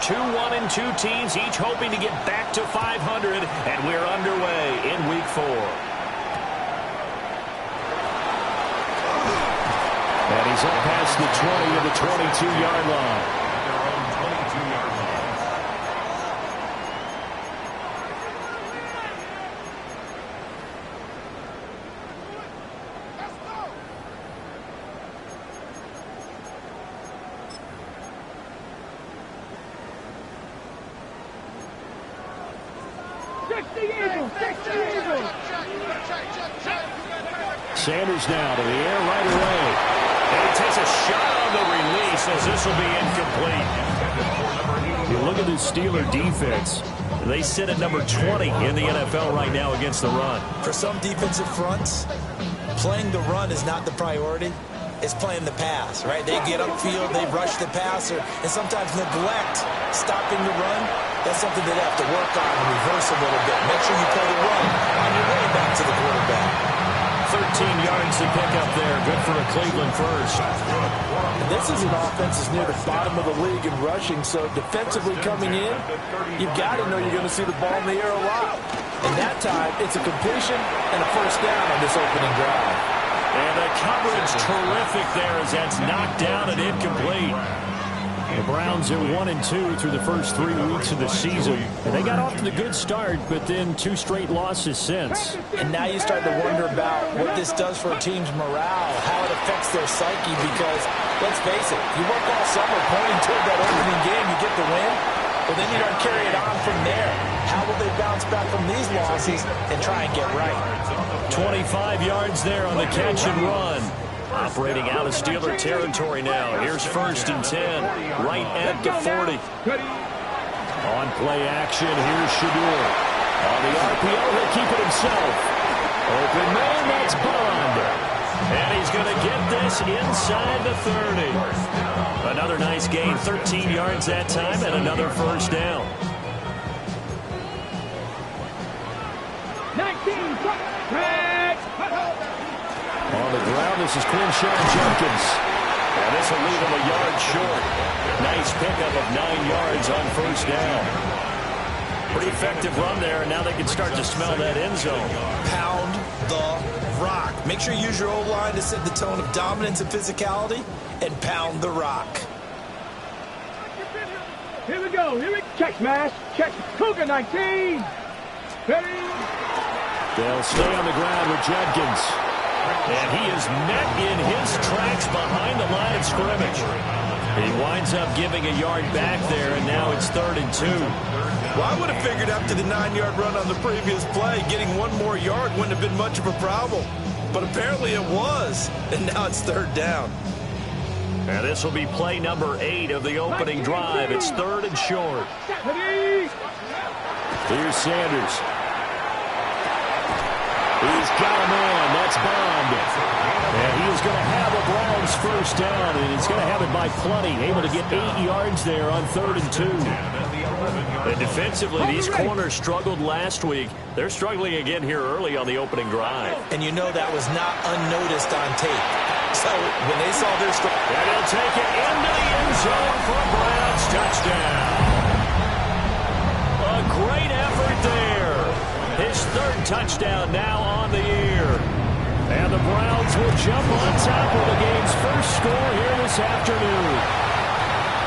2-1-2 teams, each hoping to get back to 500, and we're underway in Week 4. And he's up past the 20 of the 22-yard line. Their own 22-yard line. Sanders now to the air right away. And he takes a shot on the release as this will be incomplete. You look at the Steeler defense. They sit at number 20 in the NFL right now against the run. For some defensive fronts, playing the run is not the priority. It's playing the pass, right? They get upfield, they rush the passer, and sometimes neglect stopping the run. That's something they have to work on and reverse a little bit. Make sure you play the run on your way back to the quarterback. 13 yards to pick up there. Good for a Cleveland first. And this is an offense that's near the bottom of the league in rushing, so defensively coming in, you've got to know you're going to see the ball in the air a lot. And that time, it's a completion and a first down on this opening drive. And the coverage terrific there as that's knocked down and incomplete. The Browns are 1-2 through the first 3 weeks of the season. And they got off to the good start, but then 2 straight losses since. And now you start to wonder about what this does for a team's morale, how it affects their psyche, because, let's face it, you work all summer pointing toward that opening game, you get the win, but then you don't carry it on from there. How will they bounce back from these losses and try and get right? 25 yards there on the catch and run. Operating out of Steeler territory now. Here's 1st and 10, right at the 40. On play action, here's Shadur. On the RPO, he'll keep it himself. Open man, that's Bond. And he's going to get this inside the 30. Another nice gain, 13 yards that time, and another first down. 19, on the ground, this is Quinshawn Jenkins. And this will leave him a yard short. Nice pickup of 9 yards on first down. Pretty effective run there, and now they can start to smell that end zone. Pound the rock. Make sure you use your O-line to set the tone of dominance and physicality, and pound the rock. Here we go. Check smash. Check. Cougar 19. Ready. They'll stay on the ground with Jenkins. And he is met in his tracks behind the line of scrimmage. He winds up giving a yard back there, and now it's 3rd and 2. Well, I would have figured after the 9-yard run on the previous play, getting 1 more yard wouldn't have been much of a problem. But apparently it was, and now it's 3rd down. And this will be play number 8 of the opening drive. It's 3rd and short. Here's Sanders. He's got a man. That's Bond. And he is going to have a Browns first down, and he's going to have it by plenty. Able to get 8 yards there on 3rd and 2. And defensively, these corners struggled last week. They're struggling again here early on the opening drive. And you know that was not unnoticed on tape. So when they saw their struggle, and he'll take it into the end zone for a Browns touchdown. A great effort there. His 3rd touchdown now on the year. And the Browns will jump on top of the game's first score here this afternoon.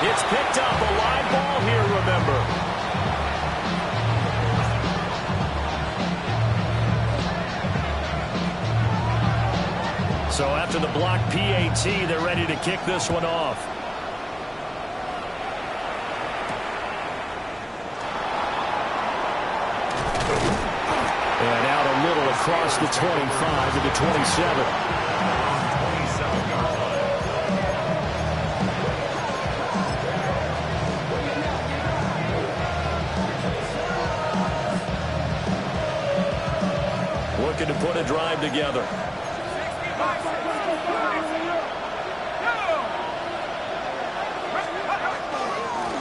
It's picked up, a live ball here, remember. So after the block PAT, they're ready to kick this one off. And out a little across the 25 to the 27. Looking to put a drive together.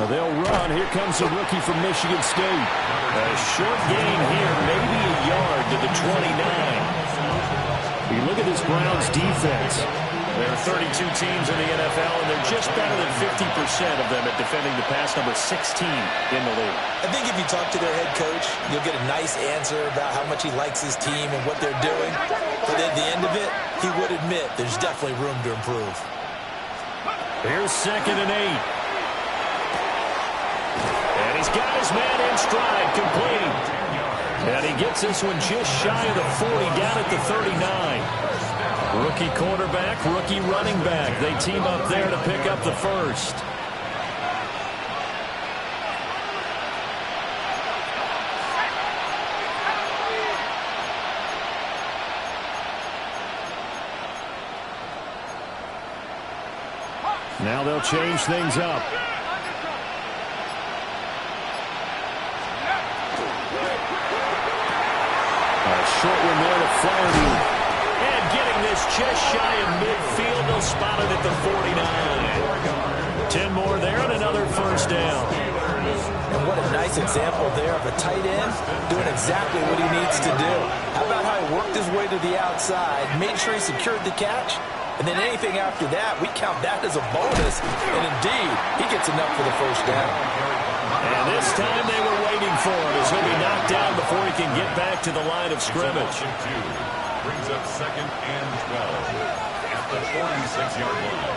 They'll run. Here comes a rookie from Michigan State. A short gain here, maybe a yard to the 29. You look at this Browns defense. There are 32 teams in the NFL, and they're just better than 50% of them at defending the pass, number 16 in the league. I think if you talk to their head coach, you'll get a nice answer about how much he likes his team and what they're doing. But at the end of it, he would admit there's definitely room to improve. Here's 2nd and 8. And he's got his man in stride, complete. And he gets this one just shy of the 40, down at the 39. Rookie quarterback, rookie running back. They team up there to pick up the first. Now they'll change things up. A short one there to Flaherty. And getting this just shy of midfield, they'll spot it at the 49. 10 more there and another first down. And what a nice example there of a tight end doing exactly what he needs to do. How about how he worked his way to the outside, made sure he secured the catch, and then anything after that, we count that as a bonus. And indeed, he gets enough for the first down. And this time they were waiting for him as he'll be knocked down before he can get back to the line of scrimmage. Brings up 2nd and 12 at the 46-yard line.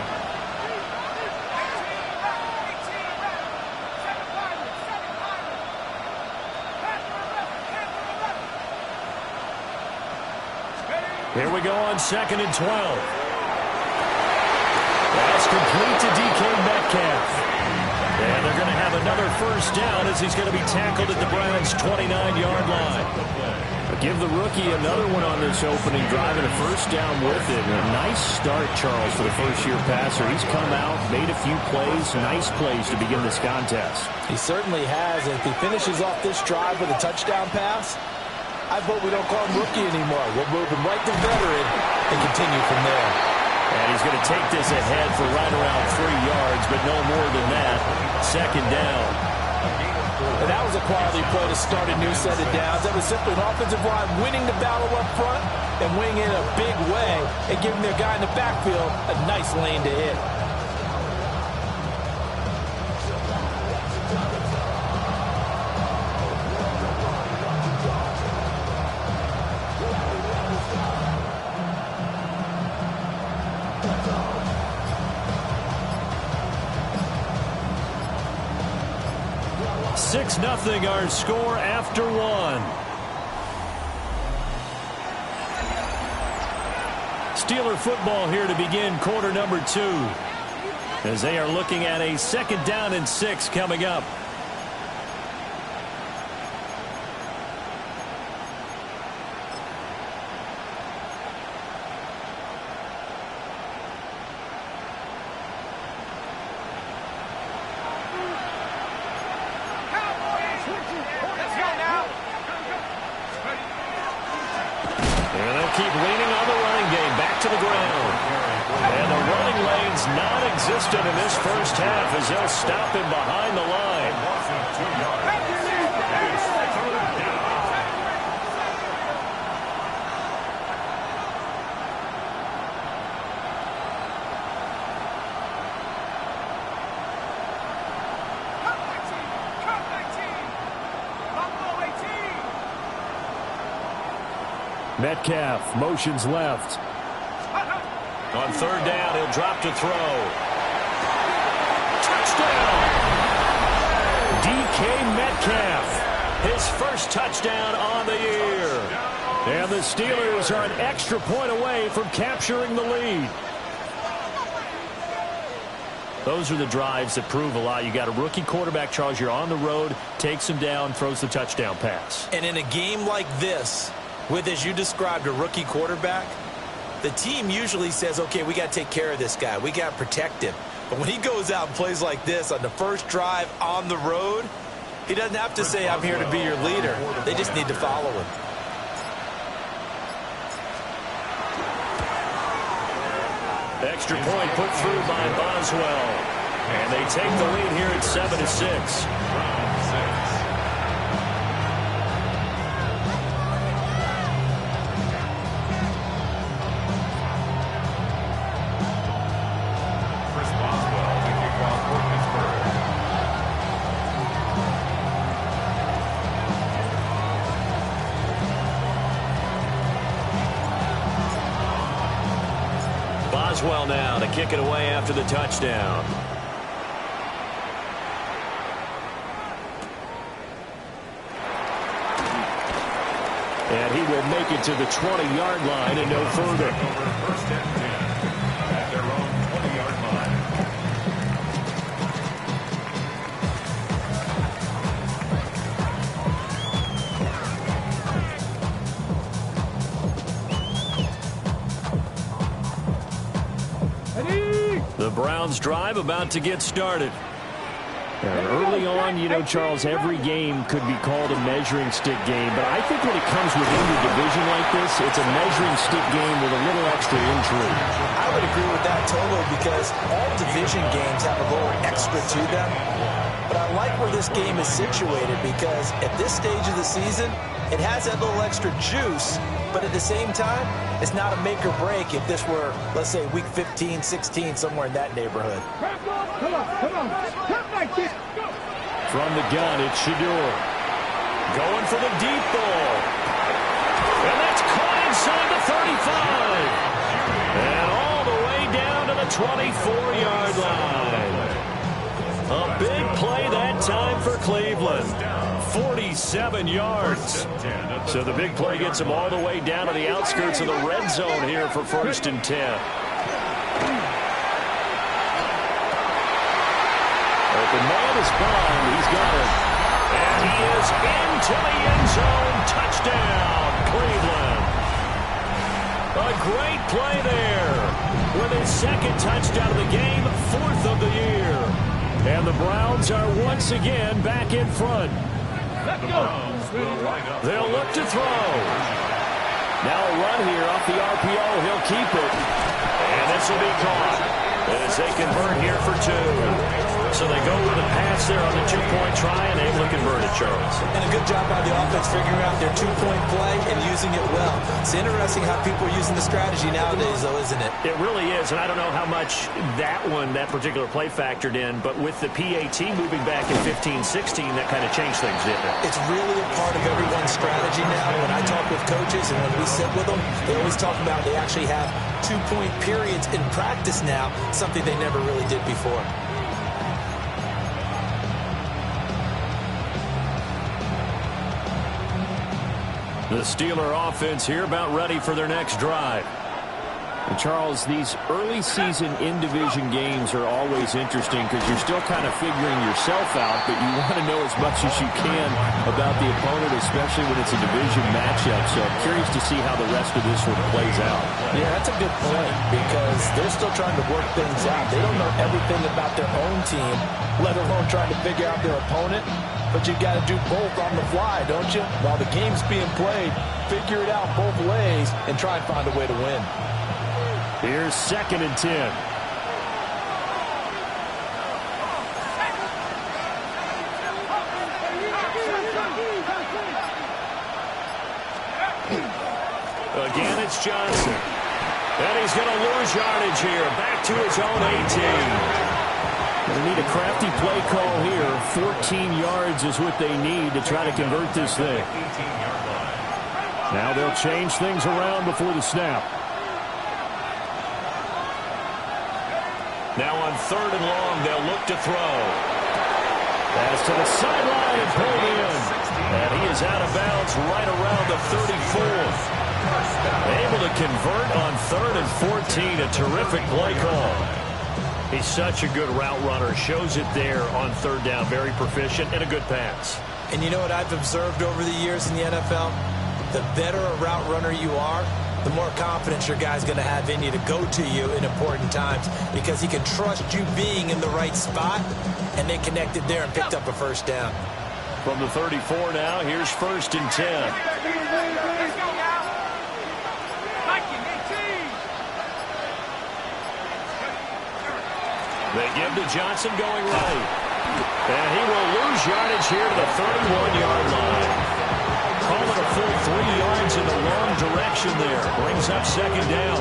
Here we go on 2nd and 12. That's complete to DK Metcalf. And they're going to have another first down as he's going to be tackled at the Browns' 29-yard line. Give the rookie another one on this opening drive and a first down with it. A nice start, Charles, for the first-year passer. He's come out, made a few plays, nice plays to begin this contest. He certainly has. And if he finishes off this drive with a touchdown pass, I vote we don't call him rookie anymore. We'll move him right to veteran and continue from there. And he's going to take this ahead for right around 3 yards, but no more than that. 2nd down. And that was a quality play to start a new set of downs. That was simply an offensive line winning the battle up front and winning it in a big way and giving their guy in the backfield a nice lane to hit. Six 0 our score after one. Steeler football here to begin quarter number 2. As they are looking at a 2nd down and 6 coming up. Keep leaning on the running game. Back to the ground. And the running lane's non-existent in this first half as they'll stop him behind the line. Metcalf motions left. On 3rd down, he'll drop to throw. Touchdown! DK Metcalf, his first touchdown on the year. And the Steelers are an extra point away from capturing the lead. Those are the drives that prove a lot. You got a rookie quarterback, Charles. You're on the road, takes him down, throws the touchdown pass. And in a game like this, with, as you described, a rookie quarterback, the team usually says, okay, we got to take care of this guy. We got to protect him. But when he goes out and plays like this on the first drive on the road, he doesn't have to say, I'm here to be your leader. They just need to follow him. Extra point put through by Boswell. And they take the lead here at 7-6. Boswell now to kick it away after the touchdown. And he will make it to the 20-yard line and no further. First and 10 at their own 20-yard line. The Browns drive about to get started. Early on, you know, Charles, every game could be called a measuring stick game, but I think when it comes within your division like this, it's a measuring stick game with a little extra intrigue. I would agree with that totally because all division games have a little extra to them. But I like where this game is situated because at this stage of the season, it has that little extra juice, but at the same time, it's not a make or break if this were, let's say, week 15, 16, somewhere in that neighborhood. Come on. From the gun, it's Shador. Going for the deep ball. And that's caught inside the 35. And all the way down to the 24-yard line. A big play that time for Cleveland. 47 yards. So the big play gets them all the way down to the outskirts of the red zone here for 1st and 10. Open man is Bond. He's got it. And he is into the end zone. Touchdown, Cleveland. A great play there. With his second touchdown of the game, 4th of the year. And the Browns are once again back in front. They'll look to throw. Now a run here off the RPO. He'll keep it. And this will be caught as they convert here for 2. So they go with a pass there on the 2-point try and able to convert it, Charles. And a good job by the offense figuring out their 2-point play and using it well. It's interesting how people are using the strategy nowadays, though, isn't it? It really is, and I don't know how much that particular play factored in, but with the PAT moving back in 15-16, that kind of changed things, didn't it? It's really a part of everyone's strategy now. When I talk with coaches and when we sit with them, they always talk about they actually have 2-point periods in practice now, something they never really did before. The Steeler offense here about ready for their next drive. And Charles, these early season in-division games are always interesting because you're still kind of figuring yourself out, but you want to know as much as you can about the opponent, especially when it's a division matchup. So I'm curious to see how the rest of this one plays out. Yeah, that's a good point because they're still trying to work things out. They don't know everything about their own team, let alone trying to figure out their opponent. But you got to do both on the fly, don't you? While the game's being played, figure it out both ways and try and find a way to win. Here's 2nd and 10. Again, it's Johnson. And he's going to lose yardage here. Back to his own 18. They need a crafty play call here. 14 yards is what they need to try to convert this thing. Now they'll change things around before the snap. Now on 3rd and long, they'll look to throw. Pass to the sideline and pulled in. And he is out of bounds right around the 34. Able to convert on 3rd and 14. A terrific play call. He's such a good route runner. Shows it there on 3rd down. Very proficient and a good pass. And you know what I've observed over the years in the NFL? The better a route runner you are, the more confidence your guy's going to have in you to go to you in important times because he can trust you being in the right spot, and they connected there and picked up a 1st down. From the 34 now, here's 1st and 10. They give to Johnson going right. And he will lose yardage here to the 31-yard line. Calling a full 3 yards in the wrong direction there. Brings up 2nd down.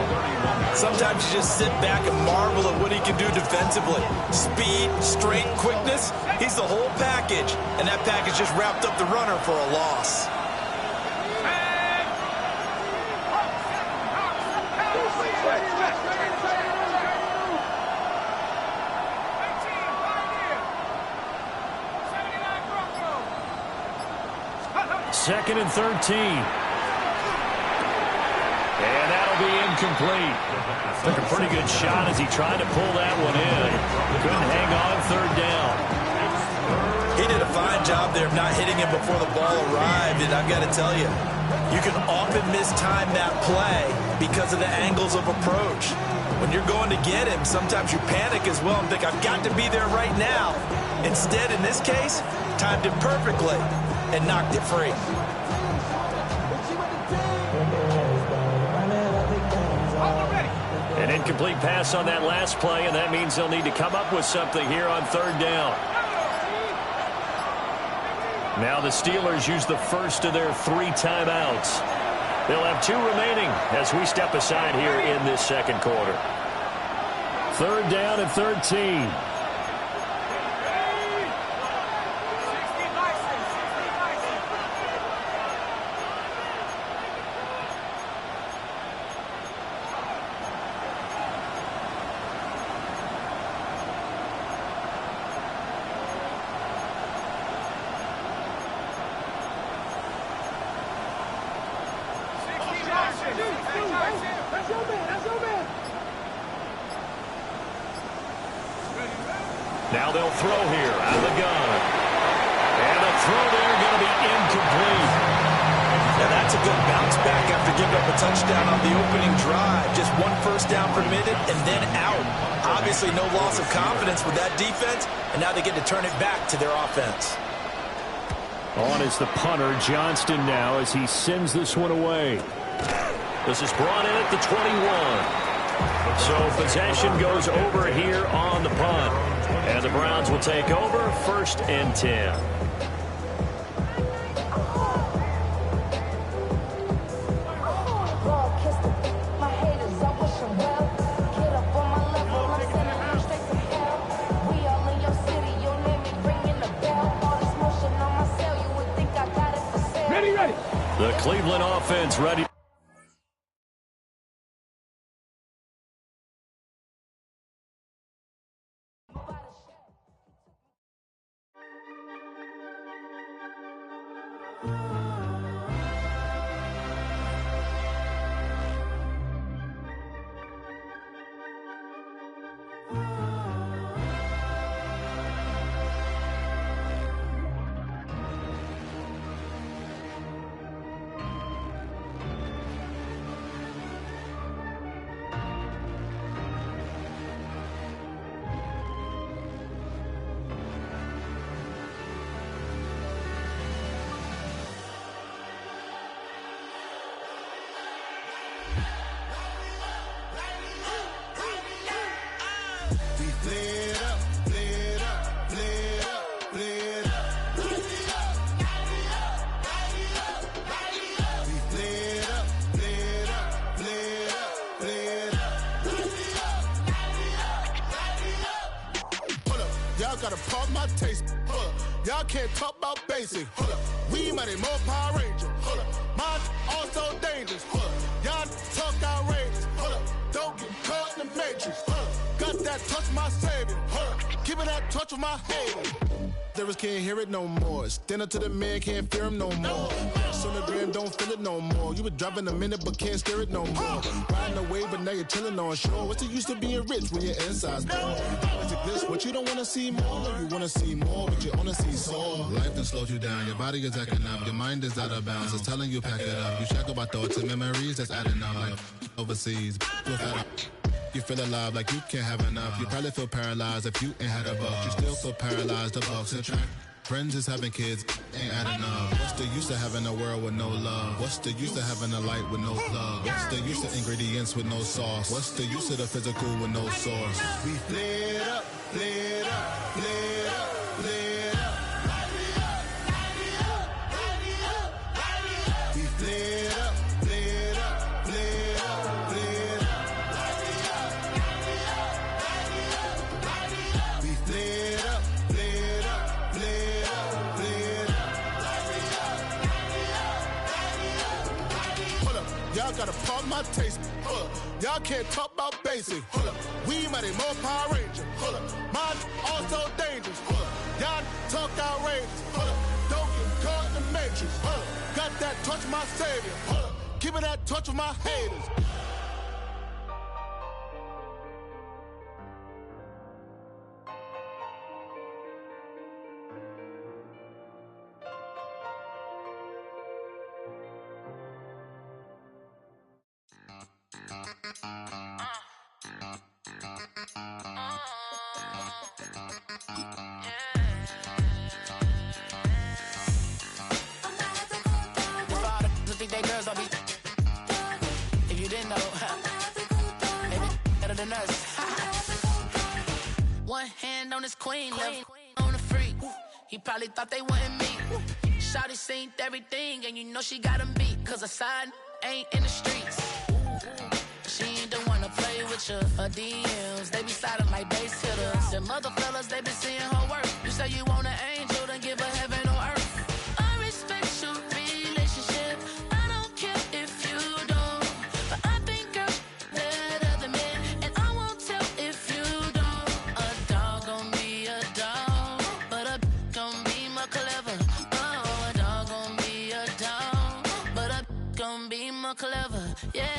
Sometimes you just sit back and marvel at what he can do defensively. Speed, strength, quickness. He's the whole package. And that package just wrapped up the runner for a loss. 2nd and 13. And that'll be incomplete. Took a pretty good shot as he tried to pull that one in. Couldn't hang on 3rd down. He did a fine job there of not hitting him before the ball arrived, and I've got to tell you, you can often mistime that play because of the angles of approach. When you're going to get him, sometimes you panic as well and think, I've got to be there right now. Instead, in this case, timed it perfectly and knocked it free. An incomplete pass on that last play, and that means they'll need to come up with something here on 3rd down. Now the Steelers use the first of their 3 timeouts. They'll have 2 remaining as we step aside here in this 2nd quarter. 3rd down and 13. Now they'll throw here out of the gun. And the throw there going to be incomplete. Now that's a good bounce back after giving up a touchdown on the opening drive. Just 1 first down permitted and then out. Obviously no loss of confidence with that defense, and now they get to turn it back to their offense. On is the punter, Johnston, now as he sends this one away. This is brought in at the 21. So possession goes over here on the punt. And the Browns will take over 1st and 10. Ready. The Cleveland offense ready. Gotta pump my taste. Y'all can't talk about basic. We mighty more Power Ranger. Mine also dangerous. Y'all talk outrageous. Don't get caught in the matrix. Got that touch my savior. Give me that touch of my hater. Lyrics can't hear it no more. Stand up to the man, can't fear him no more. Sonogram don't feel it no more. You were driving a minute but can't steer it no more. Riding away but now you're chilling on shore. What's the use of being rich when your inside's poor? This what you don't want to see more. You want to see more but you only see sore. Life done slowed you down. Your body is acting up. Your mind is out of bounds. It's telling you pack it up. You check about thoughts and memories that's adding up. Like overseas. You feel alive like you can't have enough. You probably feel paralyzed if you ain't had a buck. You still feel paralyzed. The bucks attract. Friends is having kids, ain't adding up. What's the use of having a world with no love? What's the use of having a light with no plug? What's the use of ingredients with no sauce? What's the use of the physical with no source? We lit up, lit up, lit up, lit up. We lit up, lit up, lit up, lit up. We lit up, lit up, lit up, lit up. Hold up, y'all gotta pump my taste. Hold up, y'all can't talk about basic. Hold up, we mighty more Power Ranger. Hold up, mine also dangerous. Hold up, y'all talk outrageous. Hold up, don't get caught in the matrix. Hold up. that touch my savior. Give me that touch of my haters. One hand on his queen, left on the freak. He probably thought they wanted me. Shawty seen everything, and you know she got him beat. Cause her side ain't in the streets. She ain't the one to play with you. Her DMs, they be sliding like base hitters. Them other fellas, they been seeing her work. You say you want an angel, then give her heaven on earth. I respect your relationship. I don't care if you don't. But I think girl better than men. And I won't tell if you don't. A dog gon' be a dog, but a gon' be more clever. Oh, a dog gon' be a dog, but a gon' be more clever. Yeah.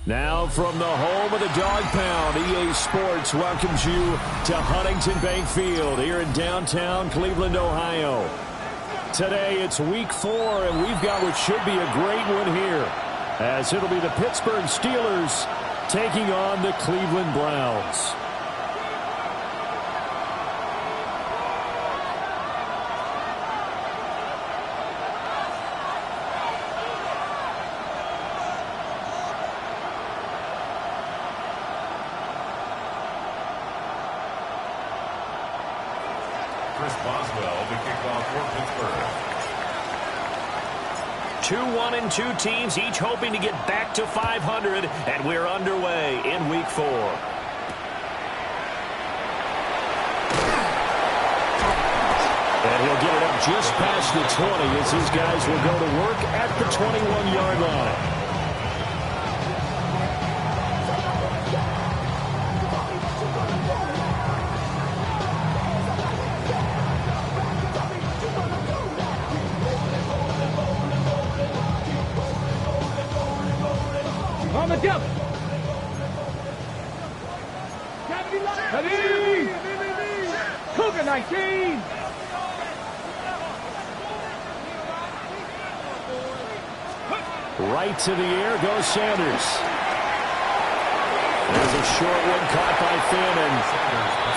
Now from the home of the Dog Pound, EA Sports welcomes you to Huntington Bank Field here in downtown Cleveland, Ohio. Today it's week 4, and we've got what should be a great one here, as it'll be the Pittsburgh Steelers taking on the Cleveland Browns. Boswell, the kickoff for Pittsburgh. 2-1-2 teams, each hoping to get back to 500, and we're underway in week 4. And he'll get it up just past the 20 as his guys will go to work at the 21-yard line. On the jump. Cougar 19. Right to the air goes Sanders. There's a short one caught by Finn, and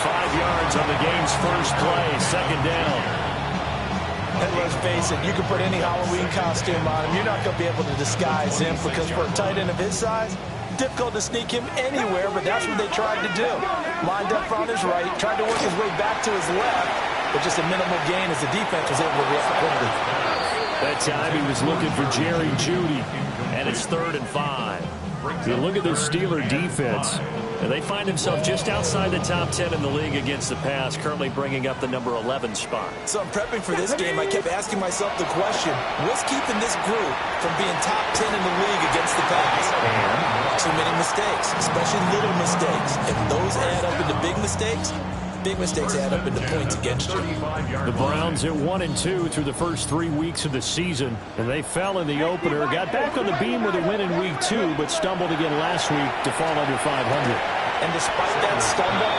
5 yards on the game's first play, second down. And let's face it, you can put any Halloween costume on him. You're not going to be able to disguise him, because for a tight end of his size, difficult to sneak him anywhere, but that's what they tried to do. Lined up on his right, tried to work his way back to his left, but just a minimal gain as the defense was able to react quickly. That time he was looking for Jerry Jeudy, and it's 3rd and 5. You look at the Steeler defense, and they find themselves just outside the top 10 in the league against the pass, currently bringing up the number 11 spot. So I'm prepping for this game. I kept asking myself the question, what's keeping this group from being top 10 in the league against the pass? And too many mistakes, especially little mistakes. If those add up into big mistakes add up into points against you. The Browns at 1-2 through the first 3 weeks of the season, and they fell in the opener. Got back on the beam with a win in week 2, but stumbled again last week to fall under 500. And despite that stumble,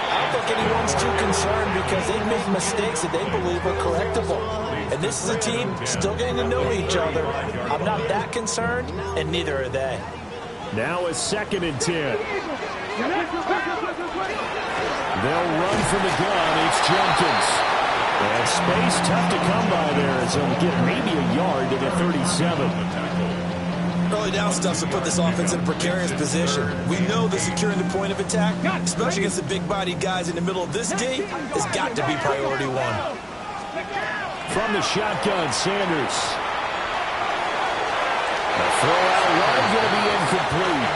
I don't think anyone's too concerned, because they've made mistakes that they believe are correctable. And this is a team still getting to know each other. I'm not that concerned, and neither are they. Now a 2nd and 10. They'll run from the gun. It's Jenkins. And space tough to come by there, as he'll get maybe a yard to the 37. Early down stuff to put this offense in a precarious position. We know that securing the point of attack, especially against the big-bodied guys in the middle of this D, has got to be priority 1. From the shotgun, Sanders. The throw out wide going to be incomplete.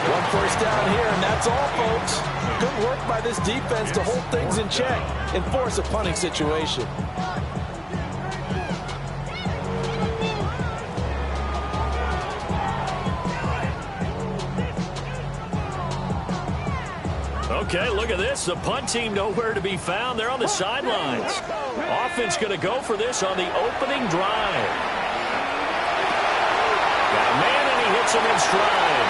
One first down here, and that's all, folks. Good work by this defense to hold things in check and force a punting situation. Okay, look at this. The punt team nowhere to be found. They're on the sidelines. Offense going to go for this on the opening drive. Got a man, and he hits him in stride.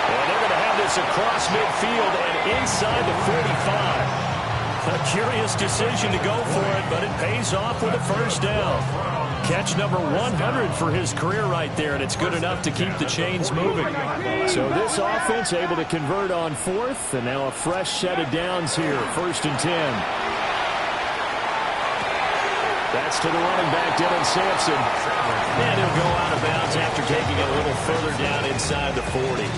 And they're going to have this across midfield and inside the 45. A curious decision to go for it, but it pays off with a first down. Catch number 100 for his career right there, and it's good enough to keep the chains moving. So this offense able to convert on fourth, and now a fresh set of downs here, 1st and 10. That's to the running back, Dylan Sampson. And he'll go out of bounds after taking it a little further down inside the 40.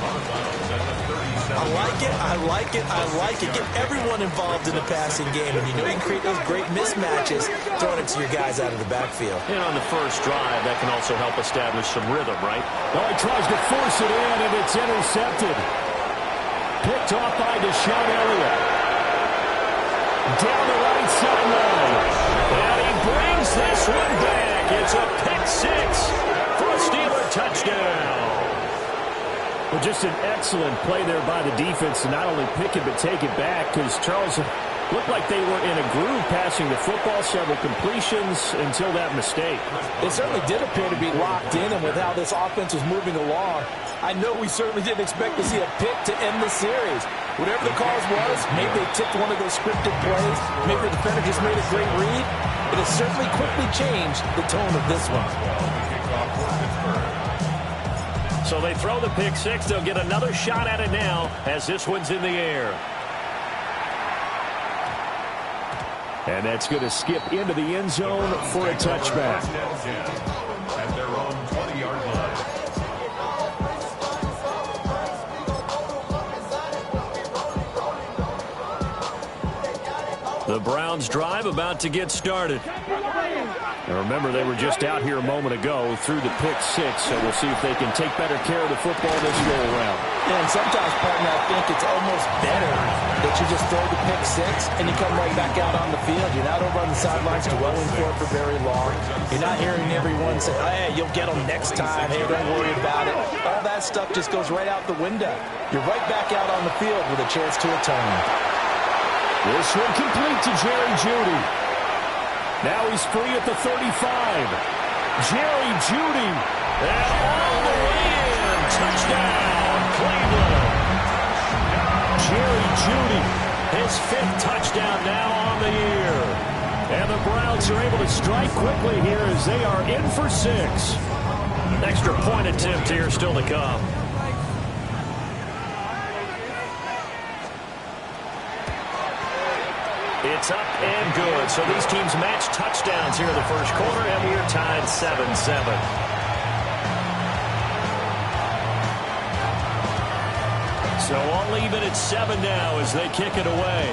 I like it, I like it, I like it. Get everyone involved in the passing game, and you know you can create those great mismatches throwing it to your guys out of the backfield. And on the first drive, that can also help establish some rhythm, right? Oh, he tries to force it in, and it's intercepted. Picked off by Deshaun Elliott. Down the right sideline. And he brings this one back. It's a pick six for a Steeler touchdown. Well, just an excellent play there by the defense to not only pick it but take it back, because Charles looked like they were in a groove passing the football, several completions until that mistake. It certainly did appear to be locked in, and with how this offense was moving along, I know we certainly didn't expect to see a pick to end the series. Whatever the cause was, maybe they tipped one of those scripted plays, maybe the defender just made a great read. It has certainly quickly changed the tone of this one. So they throw the pick six. They'll get another shot at it now as this one's in the air. And that's going to skip into the end zone for a touchback. At their own 20-yard line. The Browns drive about to get started. And remember, they were just out here a moment ago through the pick six, so we'll see if they can take better care of the football this go-around. And sometimes, partner, I think it's almost better that you just throw the pick six and you come right back out on the field. You're not over on the sidelines dwelling for it for very long. You're not hearing everyone say, hey, you'll get them next time. Hey, don't worry about it. All that stuff just goes right out the window. You're right back out on the field with a chance to atone. This one complete to Jerry Jeudy. Now he's free at the 35. Jerry Jeudy. And all the way in. Touchdown, Cleveland. Jerry Jeudy. His 5th touchdown now on the year. And the Browns are able to strike quickly here as they are in for 6. Extra point attempt here still to come. It's up and good. So these teams match touchdowns here in the first quarter, and we're tied 7-7. So all even at 7 now as they kick it away.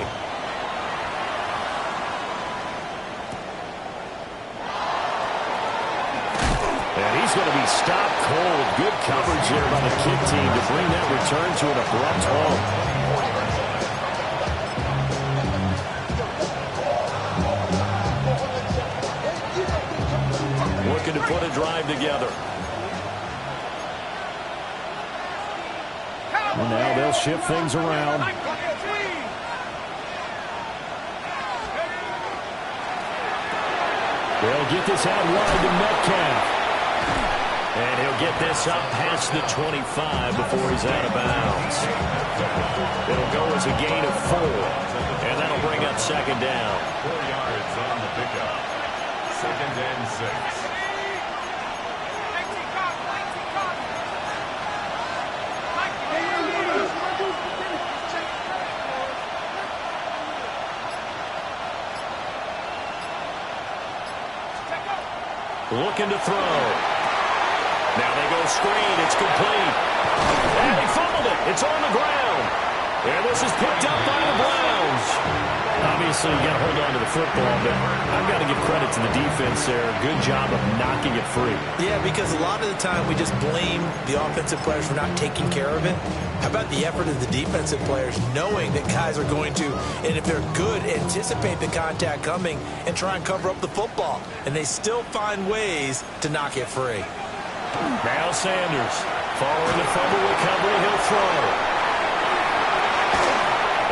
And he's going to be stopped cold. Good coverage here by the kick team to bring that return to an abrupt halt. Looking to put a drive together. Well, now they'll shift things around. They'll get this out wide to Metcalf. And he'll get this up past the 25 before he's out of bounds. It'll go as a gain of 4. And that'll bring up 2nd down. 4 yards on the pickup. 2nd and 6. Looking to throw. Now they go screen. It's complete. And he fumbled it. It's on the ground. And this is picked up by the Browns. Obviously, you got to hold on to the football, but I've got to give credit to the defense there. Good job of knocking it free. Yeah, because a lot of the time we just blame the offensive players for not taking care of it. How about the effort of the defensive players knowing that guys are going to, and if they're good, anticipate the contact coming and try and cover up the football. And they still find ways to knock it free. Now Sanders, following the fumble recovery, he'll throw.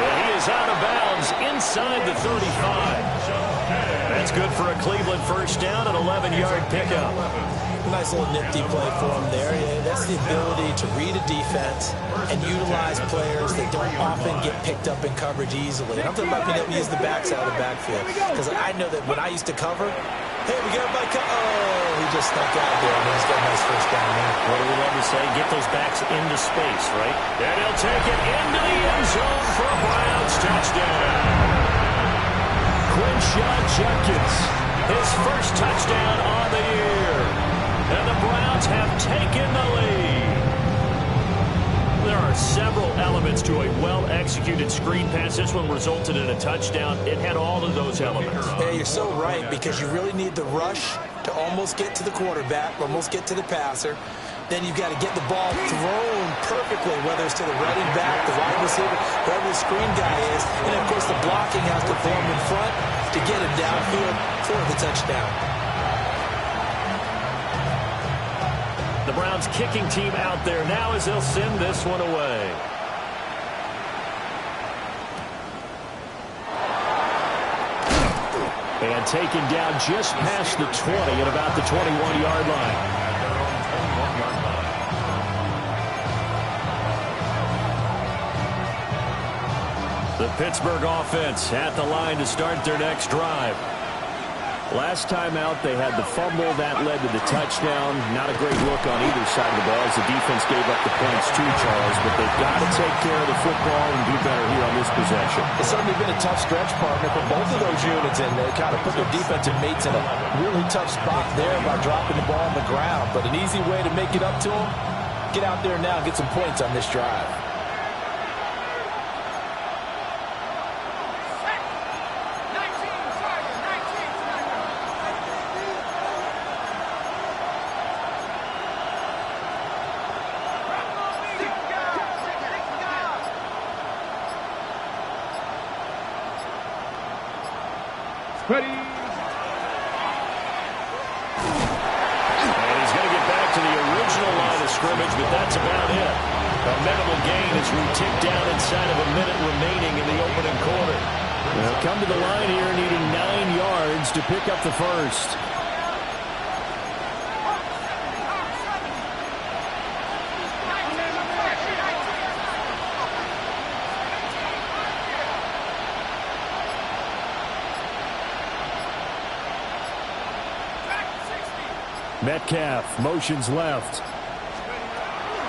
And he is out of bounds inside the 35. That's good for a Cleveland first down, an 11-yard pickup. Nice little nifty play for him there. Yeah, that's the ability to read a defense and utilize players that don't often get picked up in coverage easily. And I'm talking about being able to use the backside of the backfield. Because I know that when I used to cover, hey, we got everybody oh, he just snuck out there, and he's got a nice first down there. What do we love to say? Get those backs into space, right? And he'll take it into the end zone for a Browns touchdown. Quinshaw Judkins, his first touchdown on the year. And the Browns have taken the lead. There are several elements to a well-executed screen pass. This one resulted in a touchdown. It had all of those elements. Yeah, you're so right, because you really need the rush to almost get to the quarterback, almost get to the passer. Then you've got to get the ball thrown perfectly, whether it's to the running back, the wide receiver, whoever the screen guy is. And, of course, the blocking has to form in front to get him downfield for the touchdown. The Browns kicking team out there now as they'll send this one away. And taken down just past the 20 at about the 21-yard line. The Pittsburgh offense at the line to start their next drive. Last time out, they had the fumble. That led to the touchdown. Not a great look on either side of the ball as the defense gave up the points too, Charles. But they've got to take care of the football and do better here on this possession. It's certainly been a tough stretch, partner, for both of those units, and they kind of put their defensive mates in a really tough spot there by dropping the ball on the ground. But an easy way to make it up to them, get out there now and get some points on this drive. Ready. And he's going to get back to the original line of scrimmage, but that's about it. A minimal gain as we tick down inside of a minute remaining in the opening quarter. They'll come to the line here needing 9 yards to pick up the first. Metcalf motions left.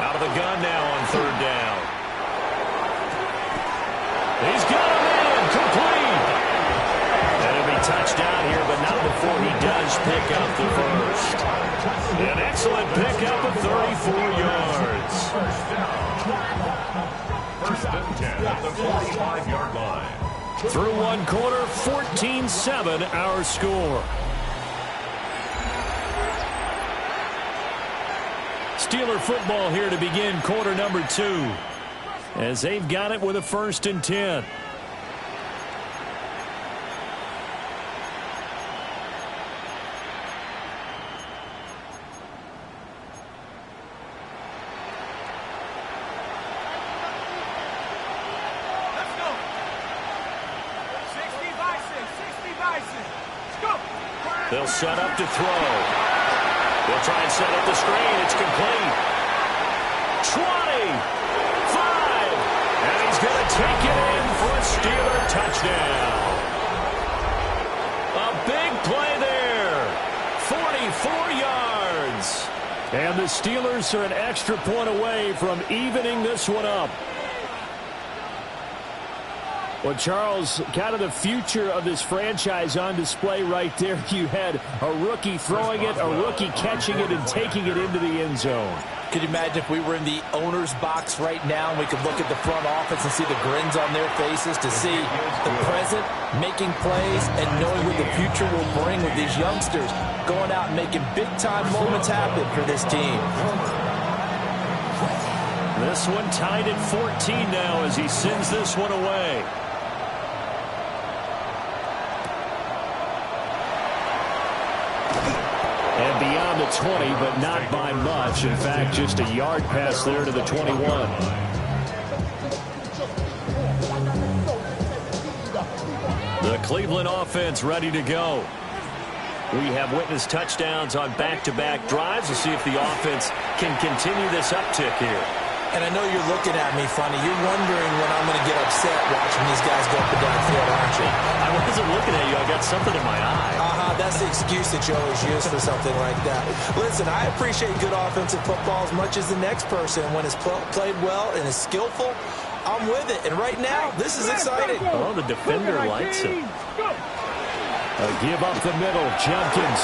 Out of the gun now on third down. He's got him in, complete. That'll be touchdown here, but not before he does pick up the first. An excellent pickup of 34 yards. First and 10 at the 45-yard line. Through one quarter, 14-7 our score. Steeler football here to begin quarter number 2 as they've got it with a 1st and 10. Let's go. 60 Bison, 60 Bison. Let's go. They'll set up to throw. They'll try and set up the screen. It's complete. 20, 5, and he's going to take it in for a Steeler touchdown. A big play there. 44 yards. And the Steelers are an extra point away from evening this one up. Well, Charles, kind of the future of this franchise on display right there. You had a rookie throwing it, a rookie catching it, and taking it into the end zone. Could you imagine if we were in the owner's box right now and we could look at the front office and see the grins on their faces, to see the present making plays and knowing what the future will bring with these youngsters going out and making big-time moments happen for this team. This one tied at 14 now as he sends this one away. And beyond the 20, but not by much. In fact, just a yard pass there to the 21. The Cleveland offense ready to go. We have witnessed touchdowns on back-to-back drives. We'll see if the offense can continue this uptick here. And I know you're looking at me funny. You're wondering when I'm going to get upset watching these guys go up and down the field, aren't you? I wasn't looking at you. I got something in my eye. That's the excuse that you always use for something like that. Listen, I appreciate good offensive football as much as the next person. When it's played well and is skillful, I'm with it. And right now, this is exciting. Oh, the defender likes it. A give up the middle. Jenkins.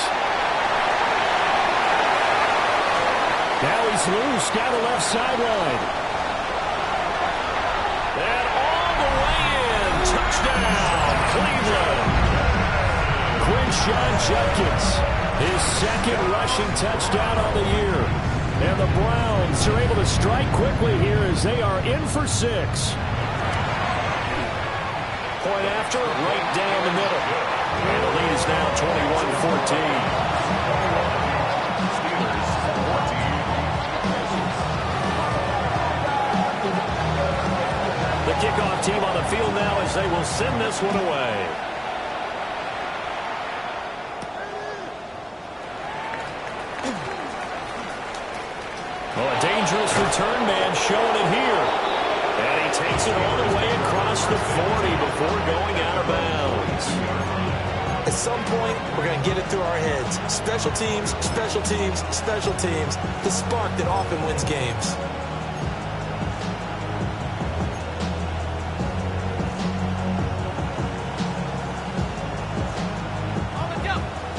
Now he's loose down the left sideline. And all the way in. Touchdown, Cleveland. Quinshon Judkins, his second rushing touchdown on the year. And the Browns are able to strike quickly here as they are in for 6. Point after, right down the middle. And the lead is now 21-14. The kickoff team on the field now as they will send this one away. Oh, a dangerous return man showing it here. And he takes it all the way across the 40 before going out of bounds. At some point, we're going to get it through our heads. Special teams, special teams, special teams. The spark that often wins games.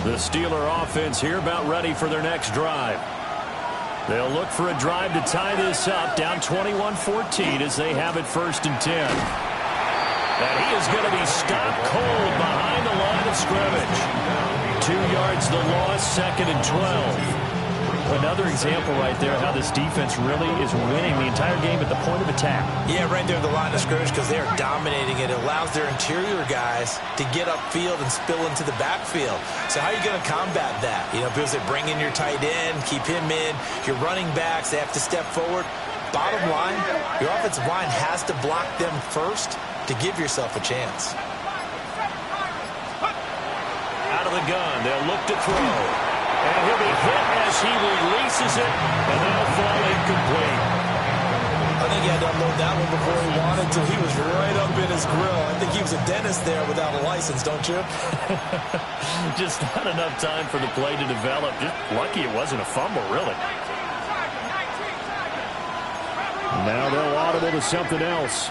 The Steeler offense here about ready for their next drive. They'll look for a drive to tie this up, down 21-14 as they have it 1st and 10. And he is going to be stopped cold behind the line of scrimmage. 2 yards the loss, 2nd and 12. Another example right there how this defense really is winning the entire game at the point of attack. Yeah, right there at the line of scrimmage because they are dominating it. It allows their interior guys to get upfield and spill into the backfield. So how are you going to combat that? You know, because they bring in your tight end, keep him in. Your running backs, they have to step forward. Bottom line, your offensive line has to block them first to give yourself a chance. Out of the gun, they'll look to throw. And he'll be hit as he releases it, and they'll fall incomplete. I think he had to unload that one before he wanted to. He was right up in his grill. I think he was a dentist there without a license, don't you? Just not enough time for the play to develop. Just lucky it wasn't a fumble, really. Now they'll audible to something else.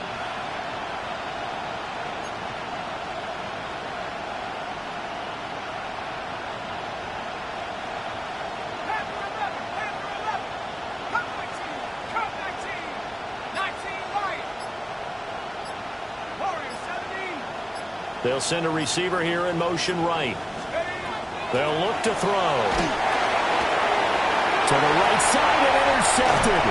They'll send a receiver here in motion right. They'll look to throw. To the right side and intercepted.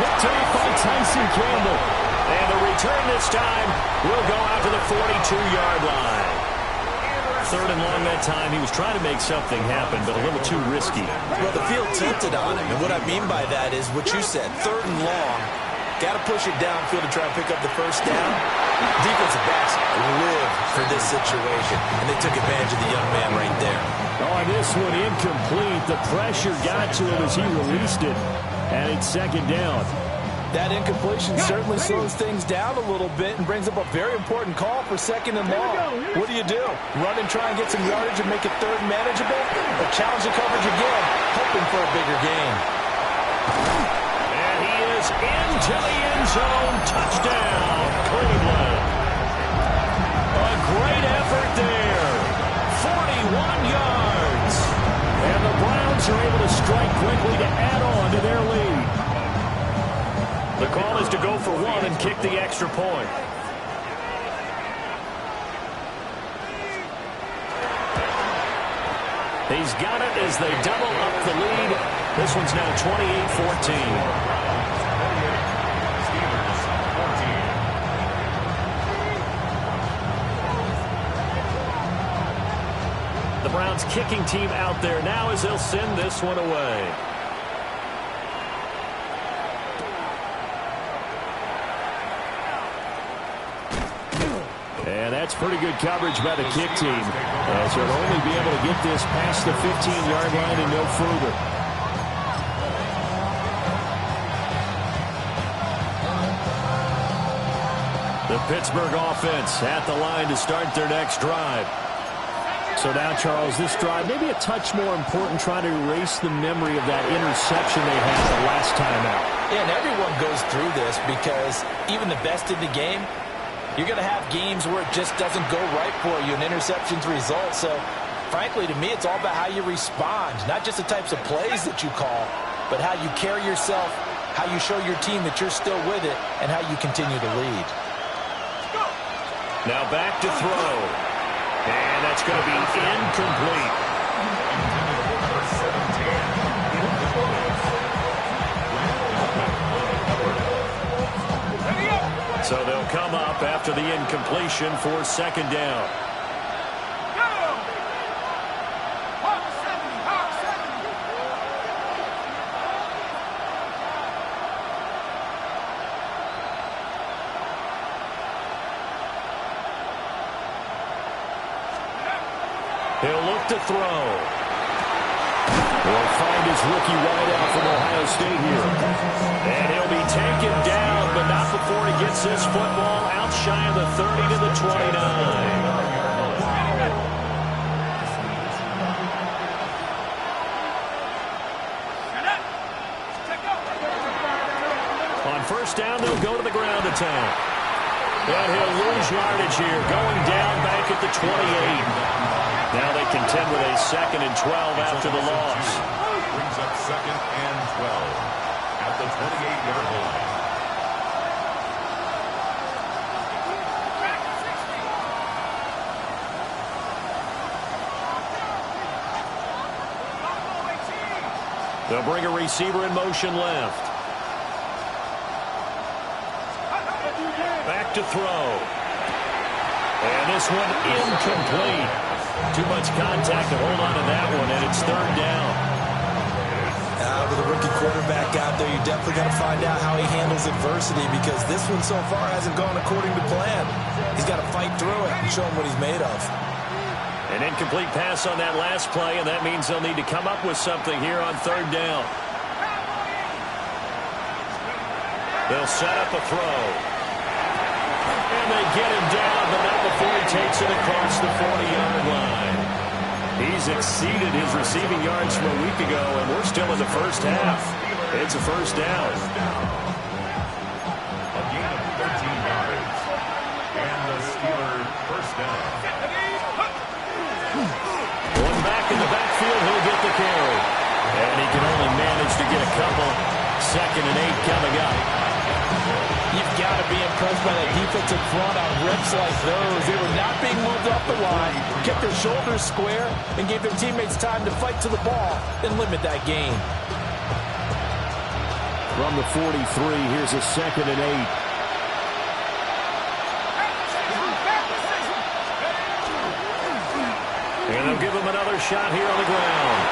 Picked off by Tyson Campbell. And the return this time will go out to the 42-yard line. 3rd and long that time. He was trying to make something happen, but a little too risky. Well, the field tilted on him. And what I mean by that is what you said. 3rd and long. Got to push it downfield to try and pick up the first down. Defensive backs live for this situation, and they took advantage of the young man right there. Oh, this one incomplete. The pressure got to him as he released it, and it's 2nd down. That incompletion certainly slows things down a little bit and brings up a very important call for 2nd and long. What do? Run and try and get some yardage and make it 3rd manageable? Or challenge the coverage again, hoping for a bigger gain? Into the end zone. Touchdown, Cleveland. quickly to add on to their lead. The call is to go for one and kick the extra point. He's got it as they double up the lead. This one's now 28-14. The Browns kicking team out there now as they'll send this one away. And that's pretty good coverage by the kick team, as they'll only be able to get this past the 15-yard line and no further. The Pittsburgh offense at the line to start their next drive. So now, Charles, this drive maybe a touch more important, trying to erase the memory of that interception they had the last time out. Yeah, and everyone goes through this because even the best in the game, you're going to have games where it just doesn't go right for you, and interceptions result. So, frankly, to me, it's all about how you respond, not just the types of plays that you call, but how you carry yourself, how you show your team that you're still with it, and how you continue to lead. Now back to throw. And that's going to be incomplete. So they'll come up after the incompletion for second down. He'll look to throw. Will find his rookie wideout from Ohio State here. And he'll be taken down, but not before he gets this football out shy of the 30 to the 29. On first down, they'll go to the ground attack. And he'll lose yardage here, going down back at the 28. Now they contend with a 2nd and 12 after the loss. Brings up 2nd and 12 at the 28-yard line. They'll bring a receiver in motion left. Back to throw. And this one incomplete. Too much contact to hold on to that one, and it's 3rd down. With a rookie quarterback out there, you're definitely going to find out how he handles adversity, because this one so far hasn't gone according to plan. He's got to fight through it and show him what he's made of. An incomplete pass on that last play, and that means they'll need to come up with something here on 3rd down. They'll set up a throw. And they get him down, but not before he takes it across the 40-yard line. He's exceeded his receiving yards from a week ago, and we're still in the first half. It's a first down. A gain of 13 yards. And the Steelers first down. One back in the backfield, he'll get the carry. And he can only manage to get a couple. 2nd and 8 coming up. You've got to be impressed by that defensive front on rips like those. They were not being moved off the line, kept their shoulders square, and gave their teammates time to fight to the ball and limit that gain. From the 43, here's a 2nd and 8. And they'll give him another shot here on the ground.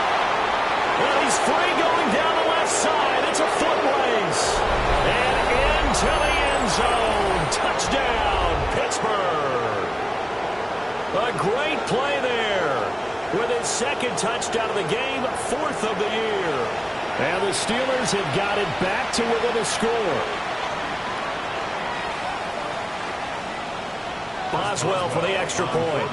Well, he's free going down the left side. It's a foot race. And into the end zone. Touchdown, Pittsburgh. A great play there. With his 2nd touchdown of the game, 4th of the year. And the Steelers have got it back to within a score. Boswell for the extra point.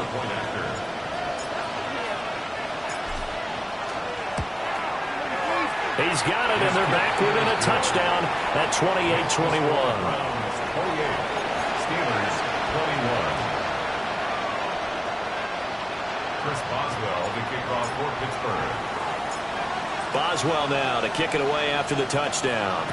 He's got it, and they're back within a touchdown at 28-21. Browns 28, Steelers 21. Chris Boswell, the kickoff for Pittsburgh. Boswell now to kick it away after the touchdown.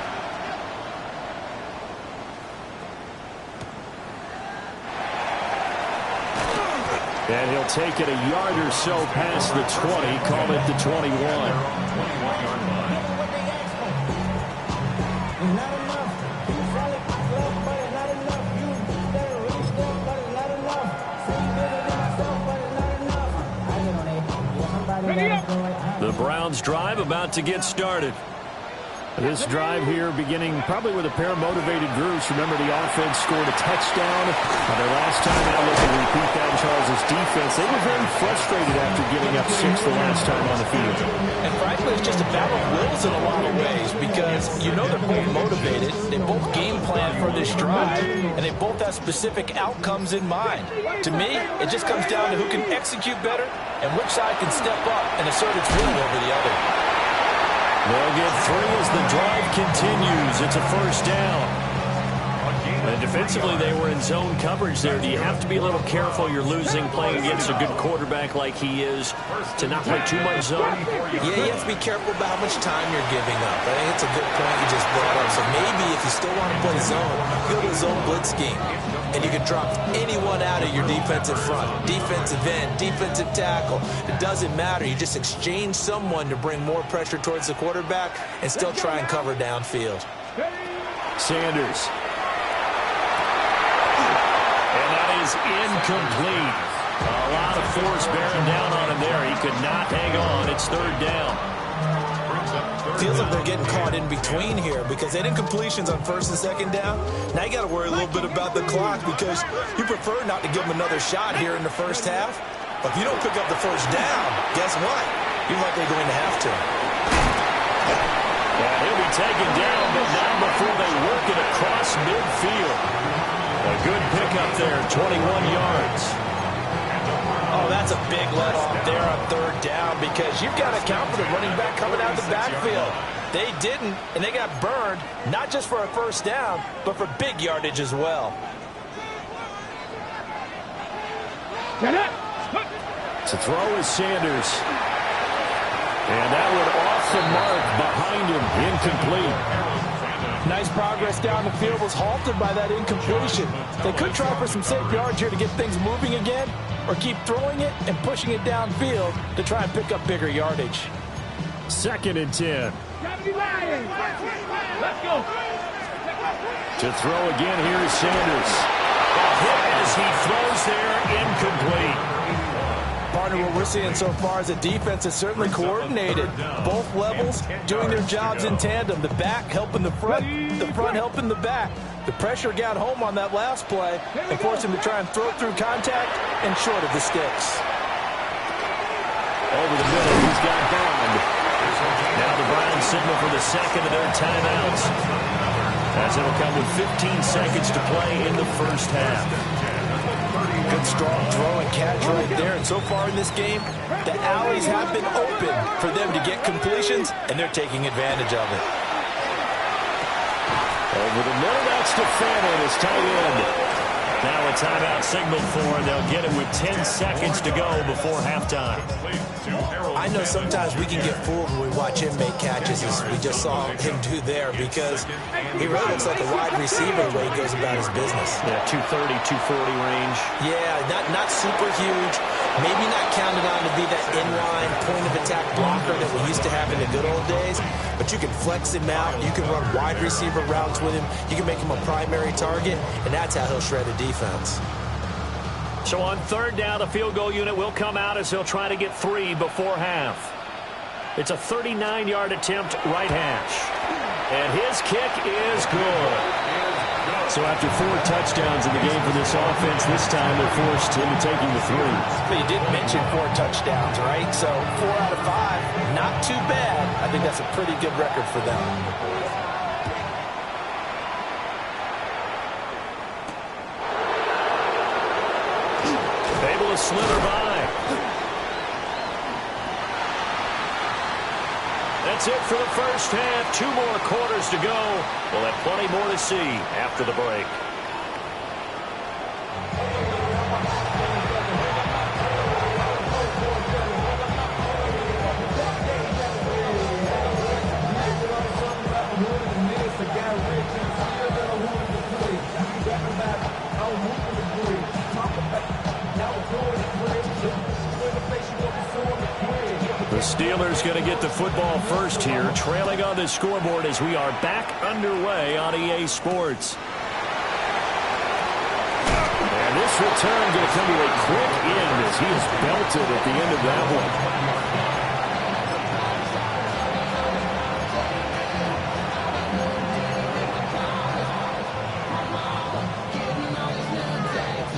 And he'll take it a yard or so past the 20, call it the 21. The Browns drive about to get started. This drive here beginning probably with a pair of motivated groups. Remember, the offense scored a touchdown on their last time out. Looking to repeat that in Charles' defense. They were very frustrated after giving up 6 the last time on the field. And frankly, it's just a battle of wills in a lot of ways because you know they're both motivated. They both game plan for this drive, and they both have specific outcomes in mind. To me, it just comes down to who can execute better and which side can step up and assert its will over the other. They'll get 3 as the drive continues. It's a first down. And defensively, they were in zone coverage there. Do you have to be a little careful? You're losing playing against a good quarterback like he is to not play too much zone? Yeah, you have to be careful about how much time you're giving up. I think it's a good point you just brought up. So maybe if you still want to play zone, go to a zone blitz scheme. And you can drop anyone out of your defensive front, defensive end, defensive tackle. It doesn't matter. You just exchange someone to bring more pressure towards the quarterback and still try and cover downfield. Sanders. And that is incomplete. A lot of force bearing down on him there. He could not hang on. It's third down. Feels like they're getting caught in between here because they didn't completions on first and second down. Now you got to worry a little bit about the clock because you prefer not to give them another shot here in the first half. But if you don't pick up the first down, guess what? You're likely going to have to. Yeah, he'll be taken down, but not before they work it across midfield. A good pickup there, 21 yards. Oh, that's a big let off there on third down because you've got to account for the running back coming out of the backfield. They didn't, and they got burned, not just for a first down, but for big yardage as well. To throw is Sanders. And that one off the mark behind him, incomplete. Nice progress down the field was halted by that incompletion. They could try for some safe yards here to get things moving again, or keep throwing it and pushing it downfield to try and pick up bigger yardage. 2nd and 10. Let's go. To throw again, here is Sanders. Hit as he throws there, incomplete. Partner, what we're seeing so far is the defense is certainly coordinated. Both levels doing their jobs in tandem. The back helping the front helping the back. The pressure got home on that last play and forced him to try and throw through contact and short of the sticks. Over the middle, he's got Bond. Now the Browns signal for the second of their timeouts, as it'll come with 15 seconds to play in the first half. Good strong throw and catch right there. And so far in this game, the alleys have been open for them to get completions, and they're taking advantage of it. Over the middle, that's Stefanon, his tight end. Now a timeout signaled for, and they'll get it with 10 seconds to go before halftime. I know sometimes we can get fooled when we watch him make catches, as we just saw him do there, because he really looks like a wide receiver the way he goes about his business. Yeah, 230, 240 range. Yeah, not super huge. Maybe not counted on to be that inline point-of-attack blocker that we used to have in the good old days, but you can flex him out. You can run wide receiver routes with him. You can make him a primary target, and that's how he'll shred a defense. So on third down, the field goal unit will come out as he'll try to get 3 before half. It's a 39-yard attempt, right hash. And his kick is good. So after 4 touchdowns in the game for this offense, this time they're forced into taking the 3. But you did mention 4 touchdowns, right? So 4 out of 5, not too bad. I think that's a pretty good record for them. Able to slither by. That's it for the first half. 2 more quarters to go. We'll have plenty more to see after the break. Steelers going to get the football first here, trailing on the scoreboard as we are back underway on EA Sports. And this return going to come to a quick end as he is belted at the end of that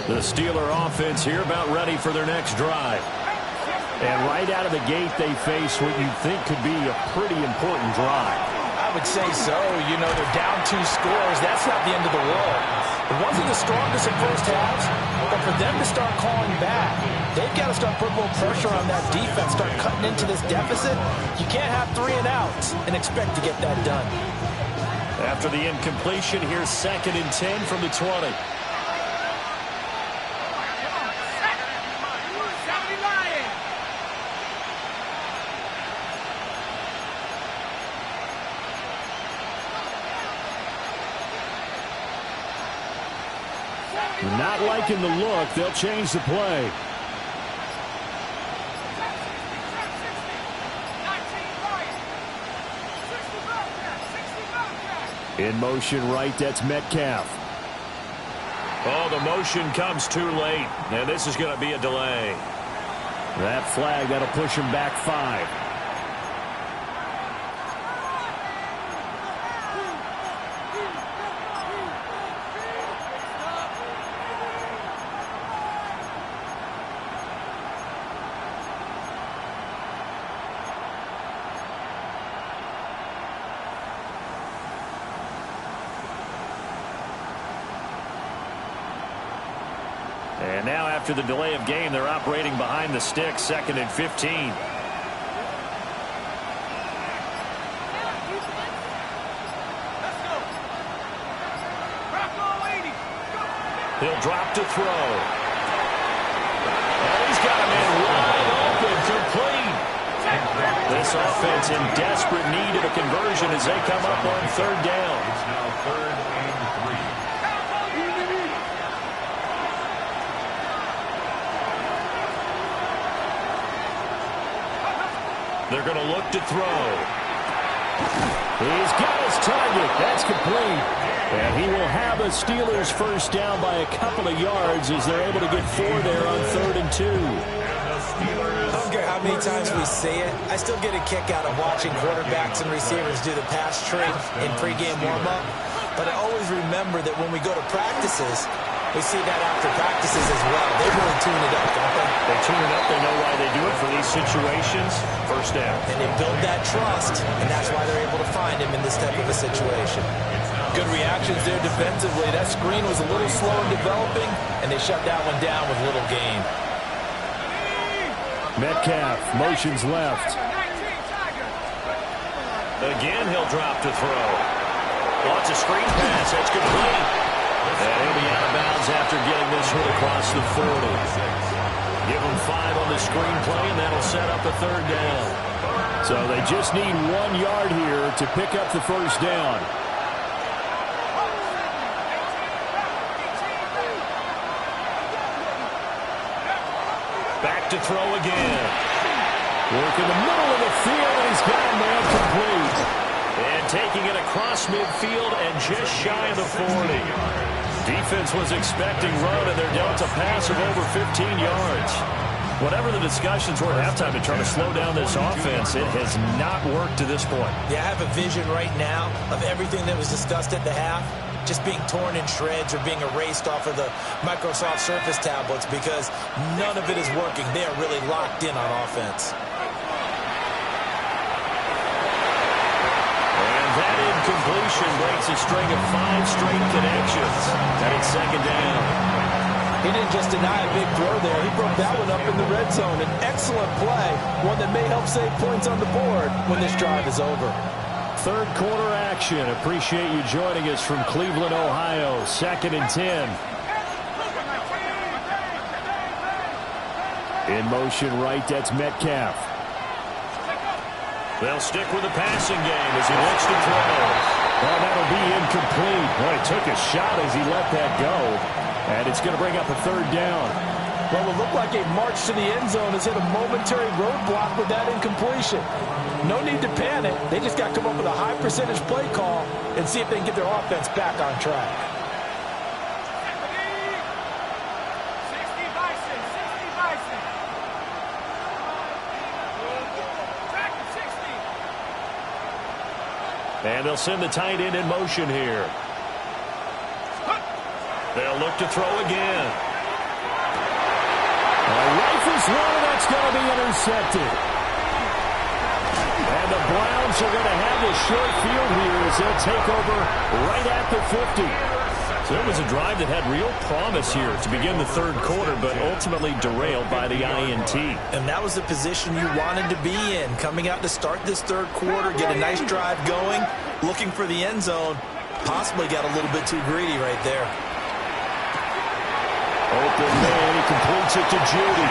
one. The Steeler offense here about ready for their next drive. And right out of the gate, they face what you think could be a pretty important drive. I would say so. You know, they're down 2 scores. That's not the end of the world. It wasn't the strongest in first halves, but for them to start calling back, they've got to start putting more pressure on that defense, start cutting into this deficit. You can't have 3 and outs and expect to get that done. After the incompletion, here's 2nd and 10 from the 20. Not liking the look. They'll change the play. In motion right, that's Metcalf. Oh, the motion comes too late. And this is going to be a delay. That flag, that'll push him back 5. And now after the delay of game, they're operating behind the sticks, 2nd and 15. He'll drop to throw. And he's got a man wide open, complete. This offense in desperate need of a conversion as they come up on 3rd down. It's now 3rd and 3. They're going to look to throw. He's got his target. That's complete. And he will have a Steelers first down by a couple of yards as they're able to get 4 there on 3rd and 2. I don't care how many times we see it. I still get a kick out of watching quarterbacks and receivers do the pass trick in pregame warm-up. But I always remember that when we go to practices, we see that after practices as well. They really tune it up, don't they? They tune it up. They know why they do it for these situations. First down. And they build that trust, and that's why they're able to find him in this type of a situation. Good reactions there defensively. That screen was a little slow in developing, and they shut that one down with little gain. Metcalf motions left. Again, he'll drop to throw. Lots of screen pass. That's complete. And he'll be out of bounds after getting this one across the 40. Give him 5 on the screen play, and that'll set up a 3rd down. So they just need 1 yard here to pick up the first down. Back to throw again. Work in the middle of the field, and he's got a man complete. And taking it across midfield and just shy of the 40. Defense was expecting run, and they're dealt a pass of over 15 yards. Whatever the discussions were at halftime to try to slow down this offense, it has not worked to this point. Yeah, I have a vision right now of everything that was discussed at the half just being torn in shreds or being erased off of the Microsoft Surface tablets because none of it is working. They are really locked in on offense. That incompletion breaks a string of 5 straight connections. And it's 2nd down. He didn't just deny a big throw there. He broke that one up in the red zone. An excellent play, one that may help save points on the board when this drive is over. 3rd quarter action. Appreciate you joining us from Cleveland, Ohio. 2nd and 10. In motion right, that's Metcalf. They'll stick with the passing game as he looks to throw. Well, that'll be incomplete. Boy, he took a shot as he let that go. And it's going to bring up a 3rd down. Well, it looked like a march to the end zone has hit a momentary roadblock with that incompletion. No need to panic. They just got to come up with a high percentage play call and see if they can get their offense back on track. And they'll send the tight end in motion here. They'll look to throw again. Rifles one, that's going to be intercepted. And the Browns are going to have this short field here as they'll take over right at the 50. So it was a drive that had real promise here to begin the third quarter, but ultimately derailed by the INT. And that was the position you wanted to be in, coming out to start this third quarter, get a nice drive going, looking for the end zone. Possibly got a little bit too greedy right there. Open man, he completes it to Judy.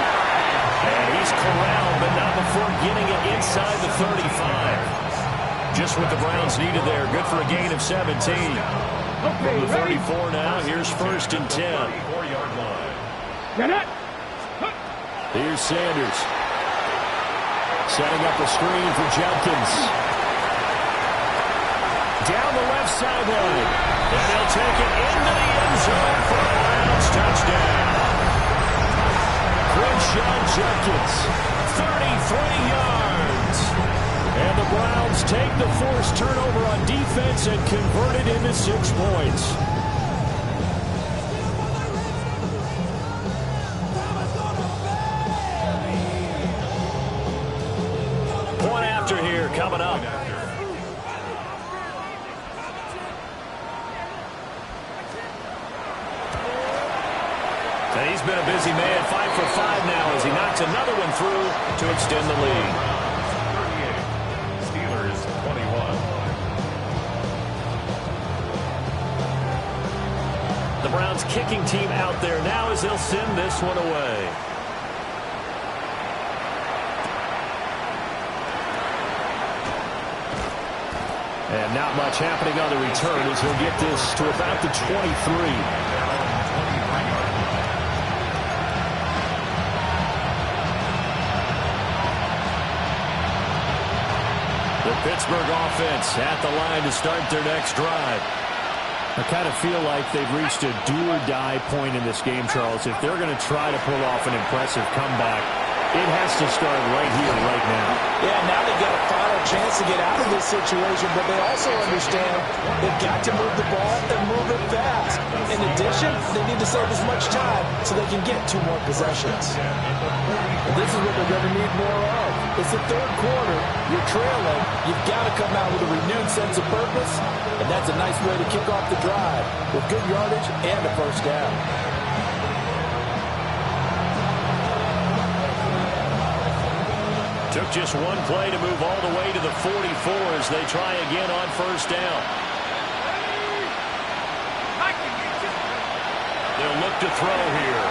And he's corralled, but not before getting it inside the 35. Just what the Browns needed there. Good for a gain of 17. From the 34 now, here's 1st and 10. Here's Sanders. Setting up a screen for Jenkins. Down the left sideline. And they'll take it into the end zone for a Browns touchdown. Crenshaw Jenkins, 33 yards. And the Browns take the forced turnover on defense and convert it into 6 points. Point after here coming up. And he's been a busy man, 5 for 5 now as he knocks another one through to extend the lead. 38, Steelers 21. The Browns kicking team out there now as they'll send this one away. And not much happening on the return as he'll get this to about the 23. Pittsburgh offense at the line to start their next drive. I kind of feel like they've reached a do-or-die point in this game, Charles. If they're going to try to pull off an impressive comeback, it has to start right here, right now. Yeah, now they've got a final chance to get out of this situation, but they also understand they've got to move the ball and move it fast. In addition, they need to save as much time so they can get 2 more possessions. And this is what they're going to need more of. It's the third quarter. You're trailing. You've got to come out with a renewed sense of purpose, and that's a nice way to kick off the drive with good yardage and a first down. Took just one play to move all the way to the 44 as they try again on first down. They'll look to throw here.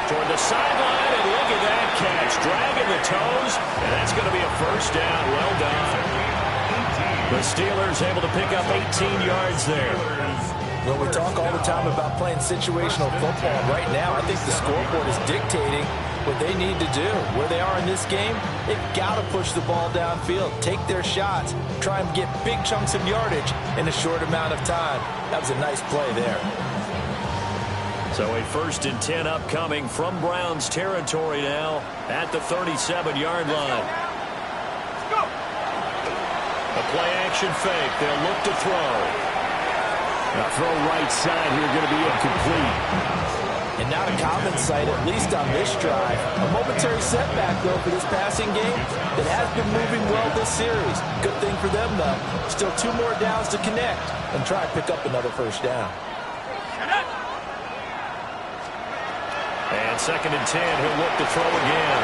Toward the sideline, and look at that catch. Dragging the toes, and that's going to be a first down. Well done. The Steelers able to pick up 18 yards there. Well, we talk all the time about playing situational football. Right now, I think the scoreboard is dictating what they need to do. Where they are in this game, they've got to push the ball downfield, take their shots, try and get big chunks of yardage in a short amount of time. That was a nice play there. So a 1st and 10 upcoming from Browns territory now at the 37-yard line. A play action fake. They'll look to throw. A throw right side here going to be incomplete. And not a common sight, at least on this drive. A momentary setback, though, for this passing game that has been moving well this series. Good thing for them, though. Still 2 more downs to connect and try to pick up another first down. And 2nd and 10, he'll look to throw again.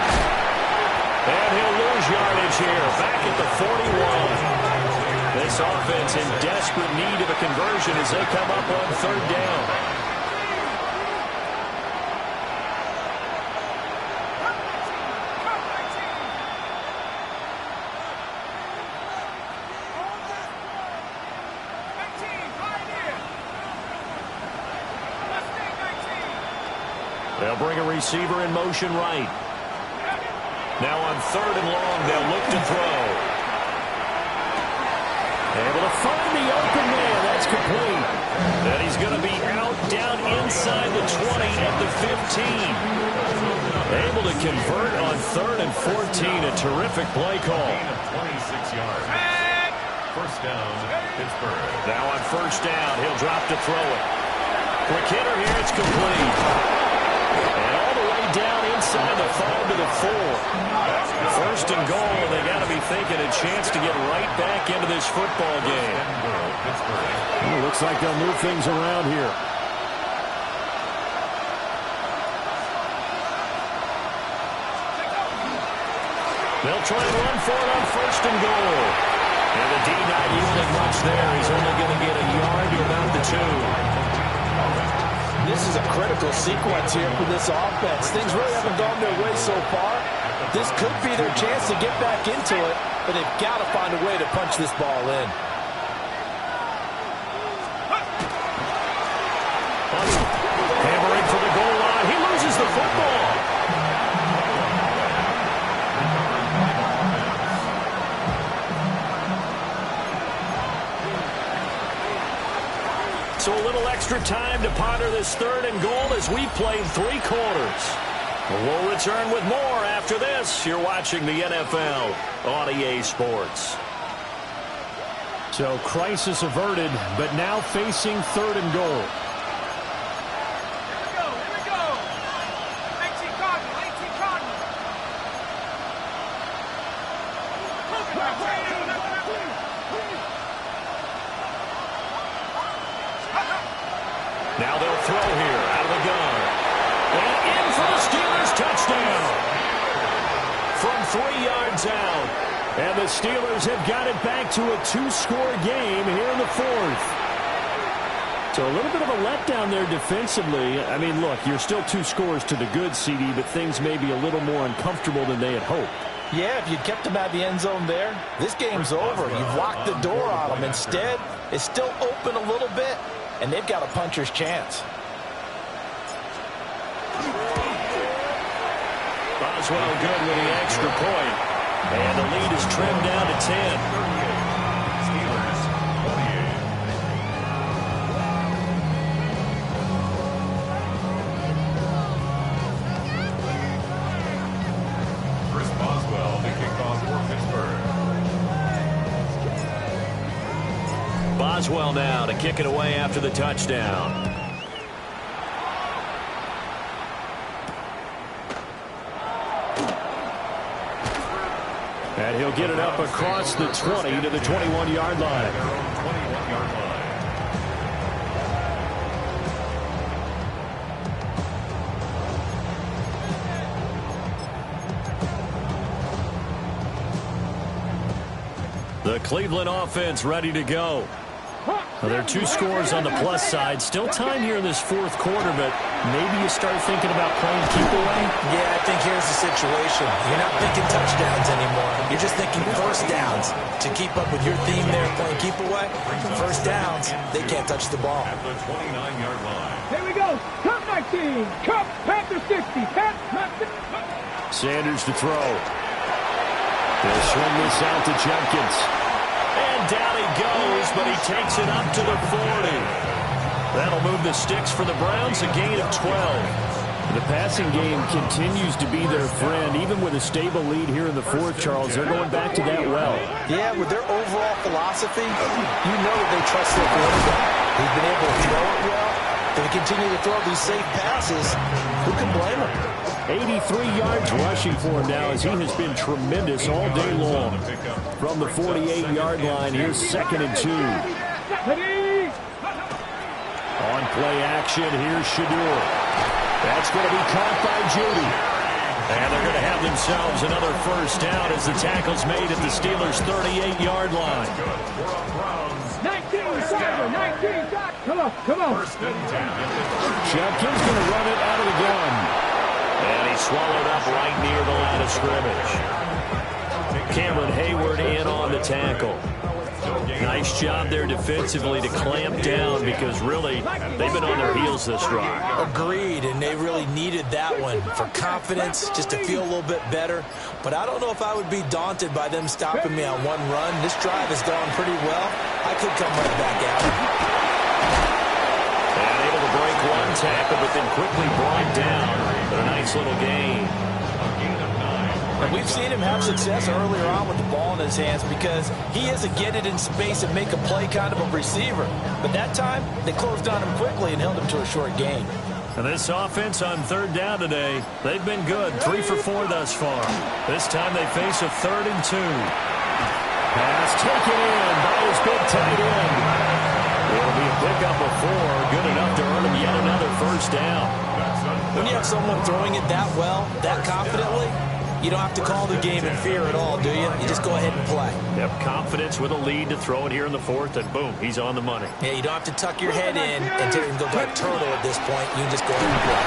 And he'll lose yardage here, back at the 41. This offense in desperate need of a conversion as they come up on 3rd down. They'll bring a receiver in motion right. Now on 3rd and long, they'll look to throw. Able to find the open man. That's complete. And he's going to be out down inside the 20 at the 15. Able to convert on 3rd and 14. A terrific play call. 26 yards. First down, Pittsburgh. Now on 1st down, he'll drop to throw it. Quick hitter here. It's complete. And all the way down inside the 5 to the 4. 1st and goal. They got to be thinking a chance to get right back into this football game. Well, looks like they'll move things around here. They'll try and run for it on 1st and goal. And the D not yielding much there. He's only going to get a yard to about the 2. This is a critical sequence here for this offense. Things really haven't gone their way so far. This could be their chance to get back into it, but they've got to find a way to punch this ball in. Hammering for the goal line. He loses the football. So a little extra time to ponder this 3rd and goal as we played 3 quarters. We'll return with more after this. You're watching the NFL on EA Sports. So crisis averted, but now facing 3rd and goal. Here we go. 18 Cardinal, 18 Cardinal. Now they'll throw here out of the gun. And in for the Steelers touchdown. From 3 yards out. And the Steelers have got it back to a 2-score game here in the 4th. So a little bit of a letdown there defensively. I mean, look, you're still 2 scores to the good, CD, but things may be a little more uncomfortable than they had hoped. Yeah, if you'd kept them at the end zone there, this game's over. You've locked the door on them. Instead, it's still open a little bit, and they've got a puncher's chance. Boswell good with the extra point. And the lead is trimmed down to 10. Steelers, 48. Chris Boswell, the kickoff for Pittsburgh. Boswell now to kick it away after the touchdown. And he'll get it up across the 20 to the 21-yard line. 21-yard line. The Cleveland offense ready to go. Well, there are 2 scores on the plus side. Still time here in this 4th quarter, but maybe you start thinking about playing keep away? Yeah, I think here's the situation. You're not thinking touchdowns anymore. You're just thinking 1st downs. To keep up with your theme there, playing keep away, 1st downs, they can't touch the ball. At the 29-yard line. Here we go. Cup 19. Cup Panther 60. Sanders to throw. They'll swing this out to Jenkins. And down he goes, but he takes it up to the 40. That'll move the sticks for the Browns, a gain of 12. The passing game continues to be their friend. Even with a stable lead here in the 4th, Charles, they're going back to that well. Yeah, with their overall philosophy, you know that they trust their quarterback. They've been able to throw it well. They continue to throw these safe passes. Who can blame them? 83 yards rushing for him now as he has been tremendous all day long. From the 48-yard line, here's 2nd and 2. On play action, here's Shadur. That's going to be caught by Judy. And they're going to have themselves another 1st down as the tackle's made at the Steelers' 38-yard line. 19, 19, come on, come on. Jenkins going to run it out of the gun. And he swallowed up right near the line of scrimmage. Cameron Hayward in on the tackle. Nice job there defensively to clamp down because really they've been on their heels this drive. Agreed, and they really needed that one for confidence, just to feel a little bit better. But I don't know if I would be daunted by them stopping me on one run. This drive has gone pretty well. I could come right back at it. And able to break one tackle, but then quickly brought down. But a nice little gain. And we've seen him have success earlier on with the ball in his hands because he is a get it in space and make a play kind of a receiver. But that time, they closed on him quickly and held him to a short gain. And this offense on third down today, they've been good. 3 for 4 thus far. This time they face a 3rd and 2. Pass taken in by his big tight end. It'll be a pickup of 4. Good enough to earn him yet another first down. When you have someone throwing it that well, that confidently, you don't have to call the game in fear at all, do you? You just go ahead and play. Yep, confidence with a lead to throw it here in the 4th, and boom, he's on the money. Yeah, you don't have to tuck your head in and go like turtle at this point. You can just go ahead and play.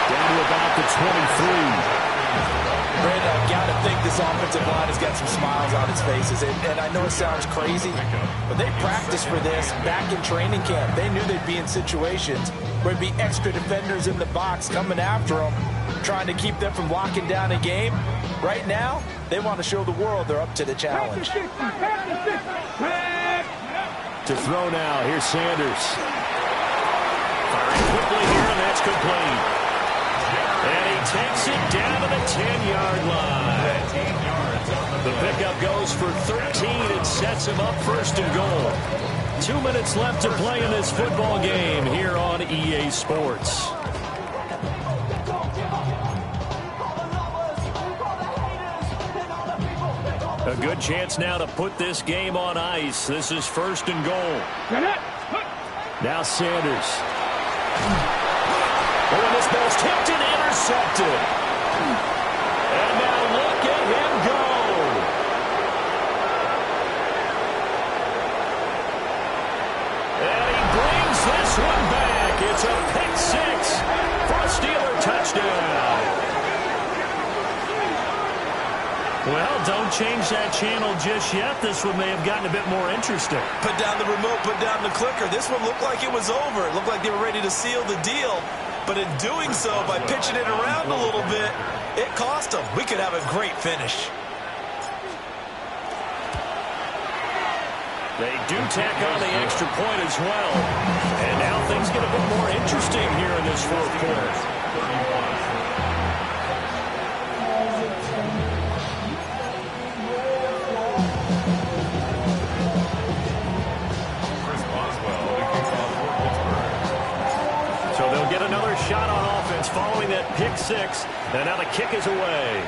Down to about the 23. Brandon, I've got to think this offensive line has got some smiles on its faces. And I know it sounds crazy, but they practiced for this back in training camp. They knew they'd be in situations where there'd be extra defenders in the box coming after them, trying to keep them from locking down a game. Right now, they want to show the world they're up to the challenge. To throw now, here's Sanders. Firing quickly here, and that's complete. And he takes it down to the 10-yard line. The pickup goes for 13 and sets him up 1st and goal. 2 minutes left to play in this football game here on EA Sports. A good chance now to put this game on ice. This is 1st and goal. Now Sanders. Oh, and this ball's tipped and intercepted. And now look at him go. And he brings this one back. It's a pick 6 for a Steeler touchdown. Well, don't change that channel just yet. This one may have gotten a bit more interesting. Put down the remote, put down the clicker. This one looked like it was over. It looked like they were ready to seal the deal. But in doing so, by pitching it around a little bit, it cost them. We could have a great finish. They do tack on the extra point as well. And now things get a bit more interesting here in this 4th quarter. So they'll get another shot on offense following that pick 6. And now the kick is away.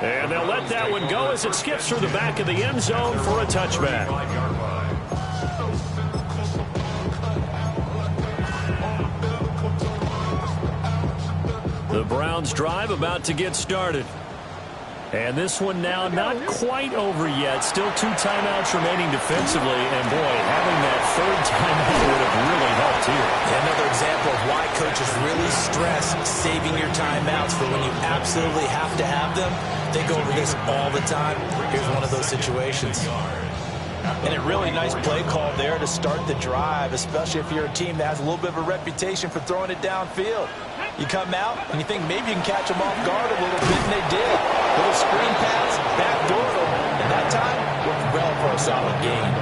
And they'll let that one go as it skips through the back of the end zone for a touchback. The Browns drive about to get started. And this one now not quite over yet. Still 2 timeouts remaining defensively. And boy, having that 3rd timeout would have really helped here. Another example of why coaches really stress saving your timeouts for when you absolutely have to have them. They go over this all the time. Here's one of those situations. And a really nice play call there to start the drive, especially if you're a team that has a little bit of a reputation for throwing it downfield. You come out and you think maybe you can catch them off guard a little bit, and they did. Little screen pass, backdoor them, and that time worked well for a solid gain.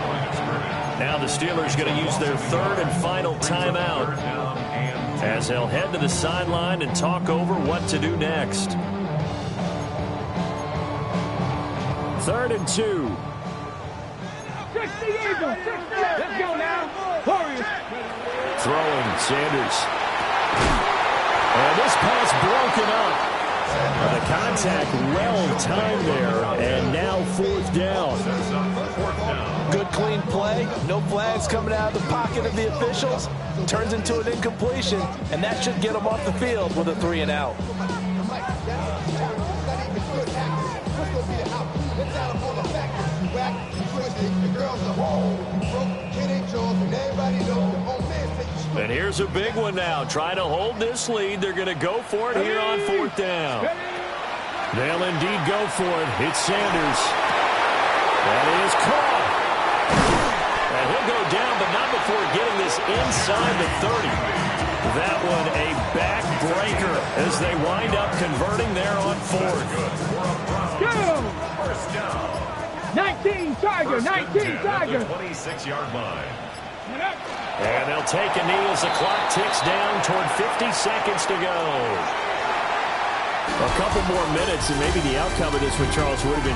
Now the Steelers going to use their 3rd and final timeout as they'll head to the sideline and talk over what to do next. 3rd and 2. 60 Eagles. 60. Let's go now. Warriors. Throwing, Sanders. And this pass broken up. The contact well timed there, and now 4th down. Good clean play. No flags coming out of the pocket of the officials. Turns into an incompletion, and that should get them off the field with a 3 and out. And here's a big one now. Trying to hold this lead. They're going to go for it here on 4th down. They'll indeed go for it. It's Sanders. That is caught. And he'll go down, but not before getting this inside the 30. That one a backbreaker as they wind up converting there on fourth. Go! 19 Tiger, 19 Tiger. 26-yard line. And they'll take a knee as the clock ticks down toward 50 seconds to go. A couple more minutes, and maybe the outcome of this one, Charles, would have been